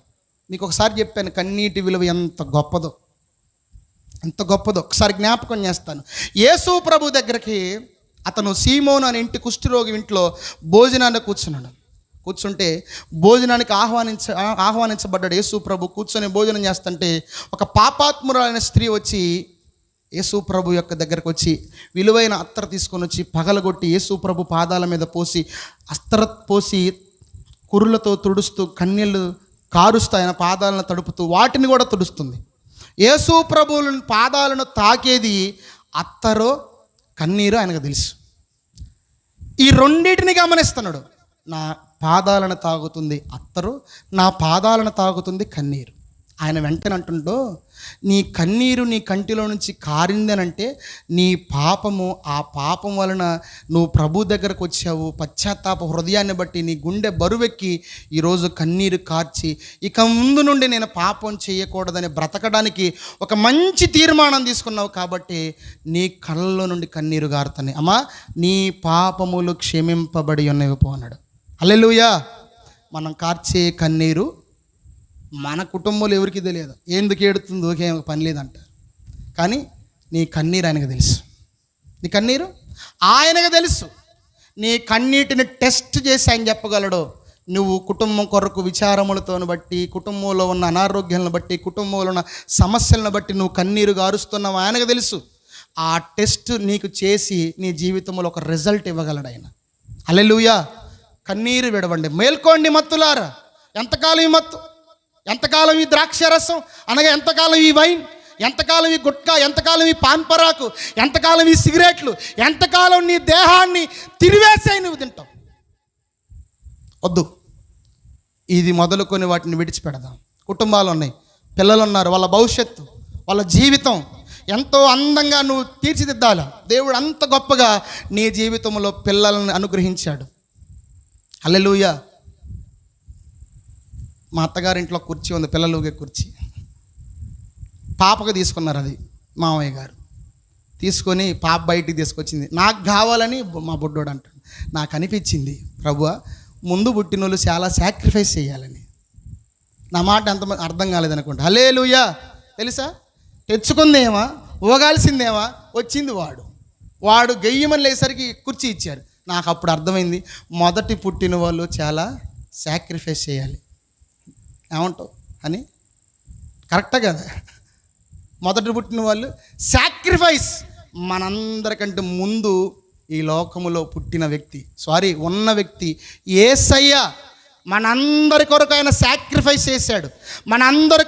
మీకు ఒకసారి చెప్పాను కన్నీటి విలువ ఎంత గొప్పదో, ఎంత గొప్పదో. ఒకసారి జ్ఞాపకం చేస్తాను. యేసు ప్రభు దగ్గరికి అతను సీమోను అనే కుష్ఠరోగి ఇంట్లో భోజనాన్ని కూర్చుంటే భోజనానికి ఆహ్వానించబడ్డాడు యేసు ప్రభు. కూర్చొని భోజనం చేస్తుంటే ఒక పాపాత్మురాలైన స్త్రీ వచ్చి యేసు ప్రభు యొక్క దగ్గరకు వచ్చి విలువైన అత్తరు తీసుకొని వచ్చి పగలగొట్టి యేసు ప్రభు పాదాల మీద పోసి, అస్తర పోసి కురులతో తుడుస్తూ, కన్నీళ్ళు కారుస్తూ ఆయన పాదాలను తడుపుతూ వాటిని కూడా తుడుస్తుంది. యేసు ప్రభు పాదాలను తాకేది అత్తరో కన్నీరో ఆయనకు తెలుసు. ఈ రెండింటిని గమనిస్తున్నాడు. నా పాదాలను తాగుతుంది అత్తరు, నా పాదాలను తాగుతుంది కన్నీరు. ఆయన వెంటనే అంటుంటో, నీ కన్నీరు నీ కంటిలో నుంచి కారిందనంటే నీ పాపము, ఆ పాపం వలన నువ్వు ప్రభు దగ్గరకు వచ్చావు. పశ్చాత్తాప హృదయాన్ని బట్టి నీ గుండె బరువెక్కి ఈరోజు కన్నీరు కార్చి ఇక ముందు నుండి నేను పాపం చేయకూడదని బ్రతకడానికి ఒక మంచి తీర్మానం తీసుకున్నావు. కాబట్టి నీ కళ్ళలో నుండి కన్నీరు గారుతాయి. అమ్మా, నీ పాపములు క్షమింపబడి ఉన్నవి పో అన్నాడు. హల్లెలూయా. మనం కార్చే కన్నీరు మన కుటుంబంలో ఎవరికి తెలియదు. ఎందుకు ఏడుతుందో ఏం పని లేదంటారు. కానీ నీ కన్నీరు ఆయనకు తెలుసు. నీ కన్నీరు ఆయనకు తెలుసు. నీ కన్నీటిని టెస్ట్ చేసి ఆయన చెప్పగలడు. నువ్వు కుటుంబం కొరకు విచారములతోను బట్టి, కుటుంబంలో ఉన్న అనారోగ్యాలను బట్టి, కుటుంబంలో ఉన్న సమస్యలను బట్టి నువ్వు కన్నీరు గారుస్తున్నావు, ఆయనకు తెలుసు. ఆ టెస్ట్ నీకు చేసి నీ జీవితంలో ఒక రిజల్ట్ ఇవ్వగలడు ఆయన. హల్లెలూయా. కన్నీరు విడవండి, మేల్కోండి మత్తులారా. ఎంతకాలం ఈ మత్తు, ఎంతకాలం ఈ ద్రాక్షరసం, అనగా ఎంతకాలం ఈ వైన్, ఎంతకాలం ఈ గుట్కా, ఎంతకాలం ఈ పాన్పరాకు, ఎంతకాలం ఈ సిగరెట్లు, ఎంతకాలం నీ దేహాన్ని తిరివేసాయి నువ్వు తింటావు. వద్దు, ఇది మొదలుకొని వాటిని విడిచిపెడదాం. కుటుంబాలు ఉన్నాయి, పిల్లలు ఉన్నారు, వాళ్ళ భవిష్యత్తు, వాళ్ళ జీవితం ఎంతో అందంగా నువ్వు తీర్చిదిద్దాలి. దేవుడు అంత గొప్పగా నీ జీవితంలో పిల్లలను అనుగ్రహించాడు. హల్లెలూయా. మా అత్తగారింట్లో కుర్చీ ఉంది, పిల్లలుగే కుర్చీ. పాపకు తీసుకున్నారు, అది మామయ్య గారు తీసుకొని పాప బయటికి తీసుకొచ్చింది. నాకు కావాలని మా బుడ్డోడు అంటాడు. నాకు అనిపించింది, ప్రభువా ముందు పుట్టిన వాళ్ళు చాలా సాక్రిఫైస్ చేయాలని. నా మాట ఎంత అర్థం కాలేదనుకోండి. హల్లెలూయా. తెలుసా, తెచ్చుకుందేమా, ఊగాల్సిందేమా, వచ్చింది వాడు గెయ్యమని లేసరికి కుర్చీ ఇచ్చారు. నాకు అప్పుడు అర్థమైంది, మొదటి పుట్టిన వాళ్ళు చాలా సాక్రిఫైస్ చేయాలి. ఏమంటావు అని? కరెక్టా కదా? మొదటి పుట్టిన వాళ్ళు సాక్రిఫైస్. మనందరికంటే ముందు ఈ లోకములో పుట్టిన వ్యక్తి, ఉన్న వ్యక్తి యేసయ్య. మనందరి కొరకు ఆయన సాక్రిఫైస్ చేశాడు. మనందరి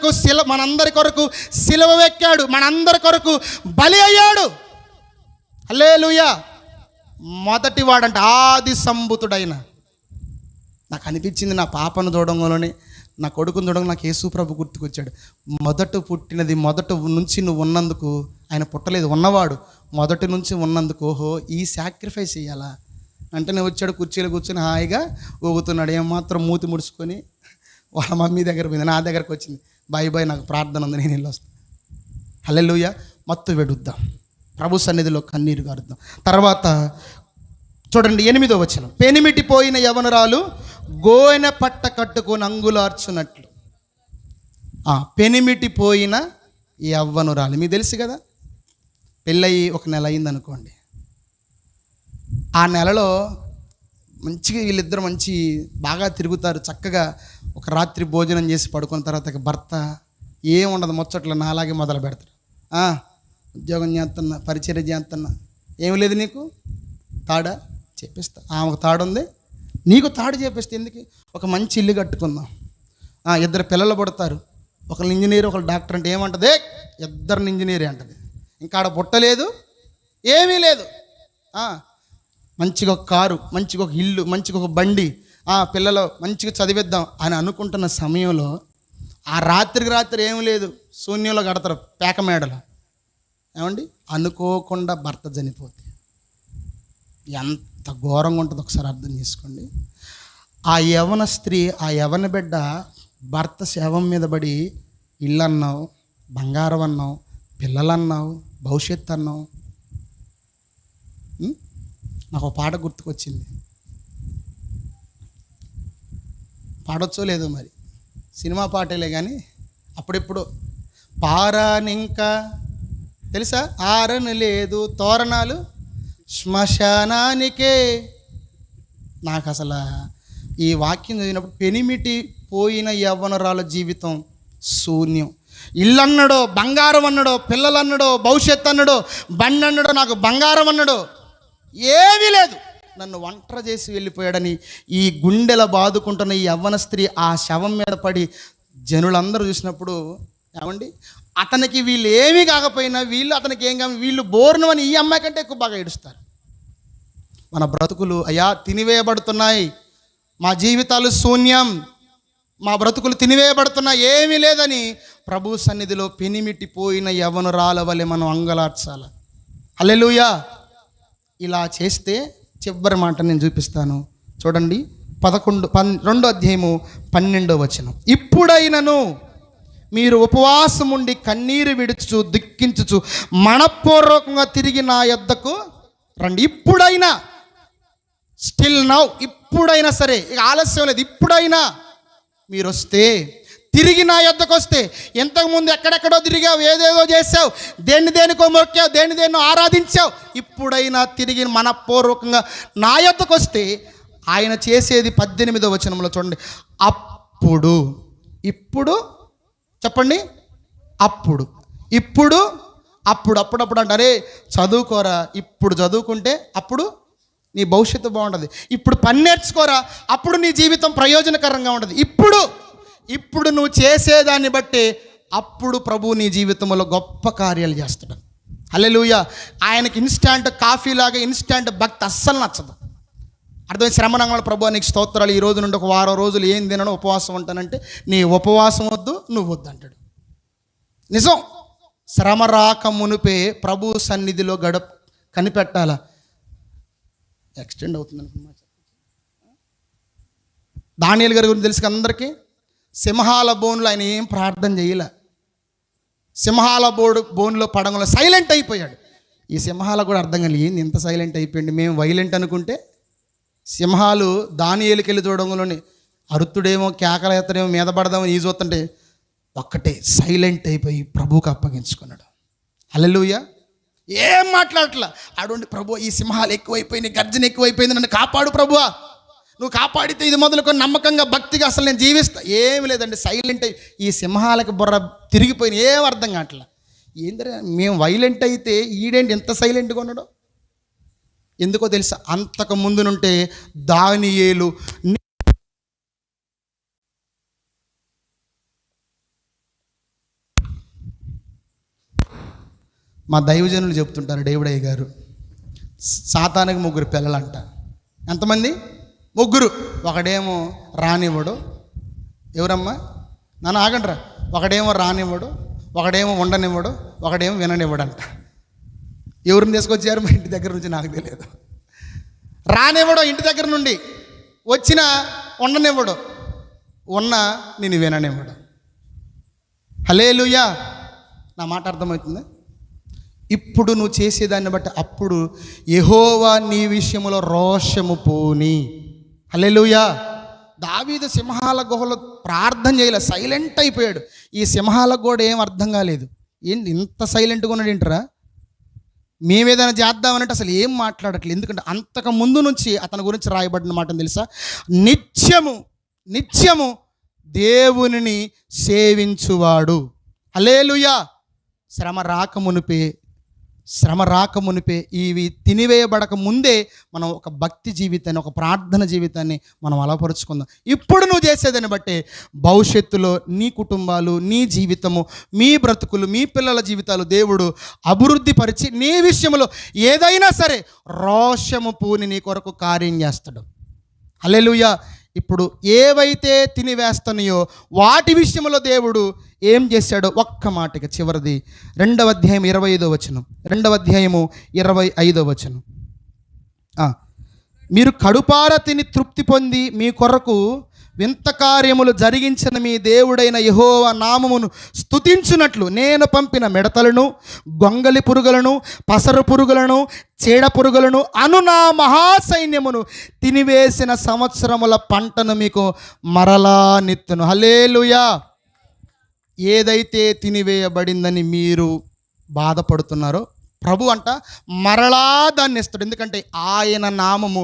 కొరకు సిలువ ఎక్కాడు, మనందరి కొరకు బలి అయ్యాడు. హల్లెలూయా. మొదటి వాడంట ఆది సంభూతుడైన. నాకు అనిపించింది, నా పాపను చూడంలోనే, నా కొడుకును చూడంగా నాకు యేసు ప్రభు గుర్తుకొచ్చాడు. మొదట పుట్టినది, మొదట నుంచి నువ్వు ఉన్నందుకు, ఆయన పుట్టలేదు, ఉన్నవాడు మొదటి నుంచి ఉన్నందుకు, ఓహో ఈ సాక్రిఫైస్ చేయాలా అంటే నేను వచ్చాడు. కుర్చీలో కూర్చొని హాయిగా ఊగుతున్నాడు. ఏమాత్రం మూతి ముడుచుకొని వాళ్ళ మమ్మీ దగ్గర పోయింది, నా దగ్గరకు వచ్చింది. బాయ్ నాకు ప్రార్థన ఉంది, నేను వెళ్ళి వస్తాను. హల్లెలూయా. మత్తు వెడుద్దాం, ప్రభు సన్నిధిలో కన్నీరు గారుద్దాం. తర్వాత చూడండి 8వ వచనం. పెనిమిటిపోయిన యవనురాలు గోనె పట్ట కట్టుకొని అంగులార్చున్నట్లు. పెనిమిటిపోయిన యవ్వనురాలు, మీకు తెలుసు కదా, పెళ్ళయి 1 నెల అయిందనుకోండి. ఆ నెలలో మంచిగా వీళ్ళిద్దరు బాగా తిరుగుతారు. చక్కగా ఒక రాత్రి భోజనం చేసి పడుకున్న తర్వాత భర్త ఏముండదు, ముచ్చట్లు నాలాగే మొదలు పెడతాడు. ఉద్యోగం చేస్తున్నా, పరిచర్య చేస్తున్నా, ఏమి లేదు నీకు తాడా చేపిస్తా, ఆమెకు తాడు ఉంది, నీకు తాడు చేపిస్తే ఎందుకు, ఒక మంచి ఇల్లు కట్టుకుందాం. 2 పిల్లలు పుడతారు, ఒకళ్ళు ఇంజనీర్ ఒకళ్ళు డాక్టర్. అంటే ఏమంటుంది, 2 ఇంజనీరే అంటది. ఇంకా ఆడ పుట్టలేదు, ఏమీ లేదు. మంచిగా ఒక కారు, మంచిగా ఒక ఇల్లు, మంచిగా ఒక బండి, పిల్లలు మంచిగా చదివిద్దాం అని అనుకుంటున్న సమయంలో ఆ రాత్రికి రాత్రి ఏమి లేదు, శూన్యంలో కడతారు పేక మేడలు. ఏమండి, అనుకోకుండా భర్త చనిపోతే ఎంత ఘోరంగా ఉంటుందో ఒకసారి అర్థం చేసుకోండి. ఆ యవన స్త్రీ, ఆ యవన బిడ్డ భర్త శవం మీద పడి ఇల్లు అన్నావు, బంగారం అన్నావు, పిల్లలు అన్నావు, భవిష్యత్తు అన్నావు. నాకు ఒక పాట గుర్తుకొచ్చింది, పాడొచ్చో లేదో మరి, సినిమా పాటలే కానీ అప్పుడెప్పుడు. పారానింకా తెలుసా, ఆరను లేదు తోరణాలు శ్మశానానికే. నాకు అసలు ఈ వాక్యం చదివినప్పుడు పెనిమిటి పోయిన యవ్వనరాల జీవితం శూన్యం. ఇల్లు అన్నాడో, బంగారం అన్నాడో, పిల్లలు అన్నాడో, భవిష్యత్తు అన్నాడో, బండి అన్నాడో, నాకు బంగారం అన్నాడో, ఏమీ లేదు, నన్ను ఒంటరి చేసి వెళ్ళిపోయాడని ఈ గుండెల బాదుకుంటున్న ఈ యవ్వన స్త్రీ ఆ శవం మీద పడి జనులందరూ చూసినప్పుడు, ఏమండి అతనికి వీళ్ళు ఏమీ కాకపోయినా వీళ్ళు అతనికి ఏం కాదు, వీళ్ళు బోర్ను అని ఈ అమ్మాయి కంటే ఎక్కువ బాగా ఏడుస్తారు. మన బ్రతుకులు అయ్యా తినివేయబడుతున్నాయి, మా జీవితాలు శూన్యం, మా బ్రతుకులు తినివేయబడుతున్నాయి, ఏమీ లేదని ప్రభు సన్నిధిలో పెనిమిటిపోయిన యవ్వనురాల వలె మనం అంగలార్చాలి. హల్లెలూయా. ఇలా చేస్తే చివరి మాట నేను చూపిస్తాను. చూడండి 2వ అధ్యాయము 12వ వచనం. ఇప్పుడైనను మీరు ఉపవాసం ఉండి కన్నీరు విడుచు దుఃఖించుచు మనపూర్వకంగా తిరిగి నా యొద్దకు రండి. ఇప్పుడైనా, స్టిల్ నౌ, ఇప్పుడైనా సరే, ఇక ఆలస్యం లేదు, ఇప్పుడైనా మీరు వస్తే తిరిగి నా యొద్దకు వస్తే, ఇంతకుముందు ఎక్కడెక్కడో తిరిగావు, ఏదేదో చేసావు, దేనికో మొక్కావు, దేన్నో ఆరాధించావు, ఇప్పుడైనా తిరిగి మనపూర్వకంగా నా యొద్దకు వస్తే ఆయన చేసేది 18వ వచనంలో చూడండి. అప్పుడు, ఇప్పుడు చెప్పండి, అప్పుడప్పుడు అంటారే, చదువుకోరా, ఇప్పుడు చదువుకుంటే అప్పుడు నీ భవిష్యత్తు బాగుంటుంది. ఇప్పుడు పని నేర్చుకోరా, అప్పుడు నీ జీవితం ప్రయోజనకరంగా ఉంటుంది. ఇప్పుడు నువ్వు చేసేదాన్ని బట్టి అప్పుడు ప్రభు నీ జీవితంలో గొప్ప కార్యాలు చేస్తాడు. హల్లెలూయా. ఆయనకి ఇన్స్టాంట్ కాఫీ లాగా ఇన్స్టాంట్ భక్తి అస్సలు నచ్చదు. అర్థమైంది? శ్రమణంగా ప్రభు నీకు స్తోత్రాలు, ఈ రోజు నుండి ఒక వారం రోజులు ఏం తినను, ఉపవాసం ఉంటానంటే నీ ఉపవాసం వద్దు, నువ్వు వద్దు అంటాడు. నిజం. శ్రమ రాక మునిపే ప్రభు సన్నిధిలో కనిపెట్టాల. ఎక్స్టెండ్ అవుతుంది అనుకున్నా. దానియేలు గారి గురించి తెలుసు అందరికీ. సింహాల బోన్లో ఆయన ఏం ప్రార్థన చేయలే. సింహాల బోన్లో పడంలో సైలెంట్ అయిపోయాడు. ఈ సింహాలకు కూడా అర్థం కాలేదు, ఏంది ఇంత సైలెంట్ అయిపోయింది, మేము వైలెంట్ అనుకుంటే సింహాలు దానియేలుకి వెళ్ళి చూడంలోని అరుతుడేమో కేకలు ఎత్తడేమో మీద పడదామని ఈ చూస్తుంటే ఒక్కటే సైలెంట్ అయిపోయి ప్రభువుకు అప్పగించుకున్నాడు. హల్లెలూయా. ఏం మాట్లాడట్లా. ఆడుండి, ప్రభు ఈ సింహాలు ఎక్కువైపోయినాయి, గర్జన ఎక్కువైపోయింది, నన్ను కాపాడు ప్రభువా, నువ్వు కాపాడితే ఇది మొదలుకొని నమ్మకంగా భక్తిగా అసలు నేను జీవిస్తా. ఏమి లేదండి, సైలెంట్ అయ్యి ఈ సింహాలకు బుర్ర తిరిగిపోయిన, ఏం అర్థం కావట్లా. ఏంటంటే మేము వైలెంట్ అయితే ఈడేంటి ఎంత సైలెంట్గా ఉన్నాడో. ఎందుకో తెలుసా, అంతకు ముందు నుంటే దానియేలు మా దైవజనులు చెప్తుంటారు, డేవిడయ్య గారు, సాతానికి 3 పిల్లలంట. ఎంతమంది? 3. ఒకడేమో రానివ్వడు. ఎవరమ్మా? నన్ను ఆగండ్రా. ఒకడేమో రానివ్వడు, ఒకడేమో ఉండనివ్వడు, ఒకడేమో విననివ్వడంట. ఎవరిని తీసుకొచ్చారు మా ఇంటి దగ్గర నుంచి నాకు తెలియదు. రానివ్వడు ఇంటి దగ్గర నుండి, వచ్చిన ఉండనివ్వడు, ఉన్న నేను విననివ్వడు. హల్లెలూయా. నా మాట అర్థమవుతుంది? ఇప్పుడు నువ్వు చేసేదాన్ని బట్టి అప్పుడు యెహోవా నీ విషయంలో రోషము పోని. హల్లెలూయా. దావీదు సింహాల గుహలో ప్రార్థన చేయలే, సైలెంట్ అయిపోయాడు. ఈ సింహాలకు కూడా ఏం అర్థం కాలేదు. ఏంటి ఇంత సైలెంట్గా ఉన్నాడు ఏంటరా, మేమేదైనా చేద్దామనంటే అసలు ఏం మాట్లాడట్లేదు. ఎందుకంటే అంతకు ముందు నుంచి అతని గురించి రాయబడిన మాట తెలుసా, నిత్యము దేవునిని సేవించువాడు. హల్లెలూయా. శ్రమ రాకమునిపే ఇవి తినివేయబడక ముందే మనం ఒక భక్తి జీవితాన్ని, ఒక ప్రార్థన జీవితాన్ని మనం అలపరుచుకుందాం. ఇప్పుడు నువ్వు చేసేదాన్ని బట్టే భవిష్యత్తులో నీ కుటుంబాలు, నీ జీవితము, మీ బ్రతుకులు, మీ పిల్లల జీవితాలు దేవుడు అభివృద్ధి పరిచి నీ విషయంలో ఏదైనా సరే రోషము పూని నీ కొరకు కార్యం చేస్తాడు. హల్లెలూయా. ఇప్పుడు ఏవైతే తినివేస్తున్నాయో వాటి విషయంలో దేవుడు ఏం చేశాడో ఒక్క మాటగా చివరిది 2వ అధ్యాయం 25వ వచనం. 2వ అధ్యాయము 25వ వచనం. మీరు కడుపార తిని తృప్తి పొంది మీ కొరకు వింత కార్యములు జరిగించిన మీ దేవుడైన యెహోవా నామమును స్తుతించునట్లు నేను పంపిన మిడతలను, గొంగలి పురుగులను, పసరు పురుగులను, చీడ పురుగులను అను నా మహాసైన్యమును తినివేసిన సంవత్సరముల పంటను మీకు మరలా నిత్తును. హల్లెలూయా. ఏదైతే తినివేయబడిందని మీరు బాధపడుతున్నారో ప్రభు అంట మరలా దాన్ని ఇస్తాడు. ఎందుకంటే ఆయన నామము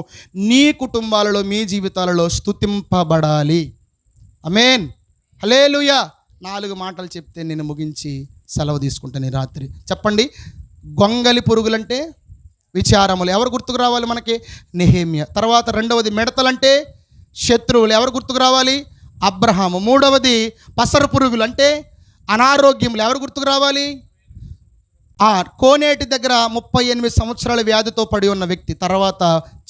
నీ కుటుంబాలలో, మీ జీవితాలలో స్తుతింపబడాలి. ఆమేన్. హల్లెలూయా. 4 మాటలు చెప్తే నేను ముగించి సెలవు తీసుకుంటాను ఈ రాత్రి. చెప్పండి. గొంగలి పురుగులంటే విచారములు. ఎవరు గుర్తుకు రావాలి మనకి? నెహెమ్యా. తర్వాత 2వది మిడతలంటే శత్రువులు. ఎవరు గుర్తుకు రావాలి? అబ్రహాము. 3వది పసరు పురుగులు అంటే అనారోగ్యములు. ఎవరు గుర్తుకు రావాలి? కోనేటి దగ్గర 38 సంవత్సరాల వ్యాధితో పడి ఉన్న వ్యక్తి. తర్వాత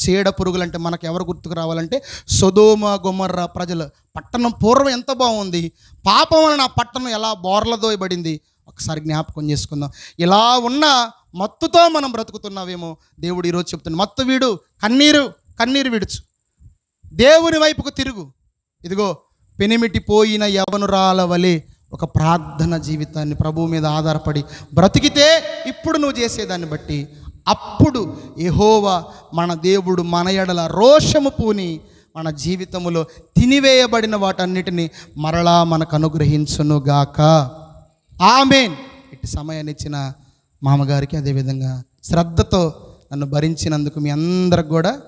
చీడ పురుగులు అంటే మనకు ఎవరు గుర్తుకు రావాలంటే సొదొమ గొమొర్రా ప్రజలు. పట్టణం పూర్వం ఎంత బాగుంది, పాపం వలన ఆ పట్టణం ఎలా బోర్లదోయబడింది ఒకసారి జ్ఞాపకం చేసుకుందాం. ఇలా ఉన్న మత్తుతో మనం బ్రతుకుతున్నావేమో దేవుడు ఈరోజు చెప్తున్నాడు, మత్తు వీడు, కన్నీరు విడుచు, దేవుని వైపుకు తిరుగు. ఇదిగో పెనిమిటి పోయిన యవనురాల వలె ఒక ప్రార్థన జీవితాన్ని ప్రభువు మీద ఆధారపడి బ్రతికితే ఇప్పుడు నువ్వు చేసేదాన్ని బట్టి అప్పుడు యెహోవా మన దేవుడు మన ఎడల రోషము పూని మన జీవితంలో తినివేయబడిన వాటన్నిటిని మరలా మనకు అనుగ్రహించునుగాక. ఆమేన్. ఇటు సమయాన్ని ఇచ్చిన మామగారికి, అదేవిధంగా శ్రద్ధతో నన్ను భరించినందుకు మీ అందరికి కూడా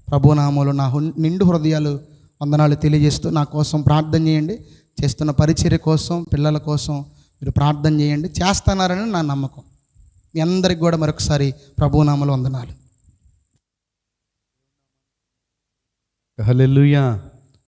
ప్రభునామములో నా నిండు హృదయాలు వందనాలు తెలియజేస్తూ, నా కోసం ప్రార్థన చేయండి. చేస్తున్న పరిచర్య కోసం, పిల్లల కోసం మీరు ప్రార్థన చేయండి. చేస్తున్నారని నా నమ్మకం. మీ అందరికి కూడా మరొకసారి ప్రభునామములో వందనాలు. హల్లెలూయా.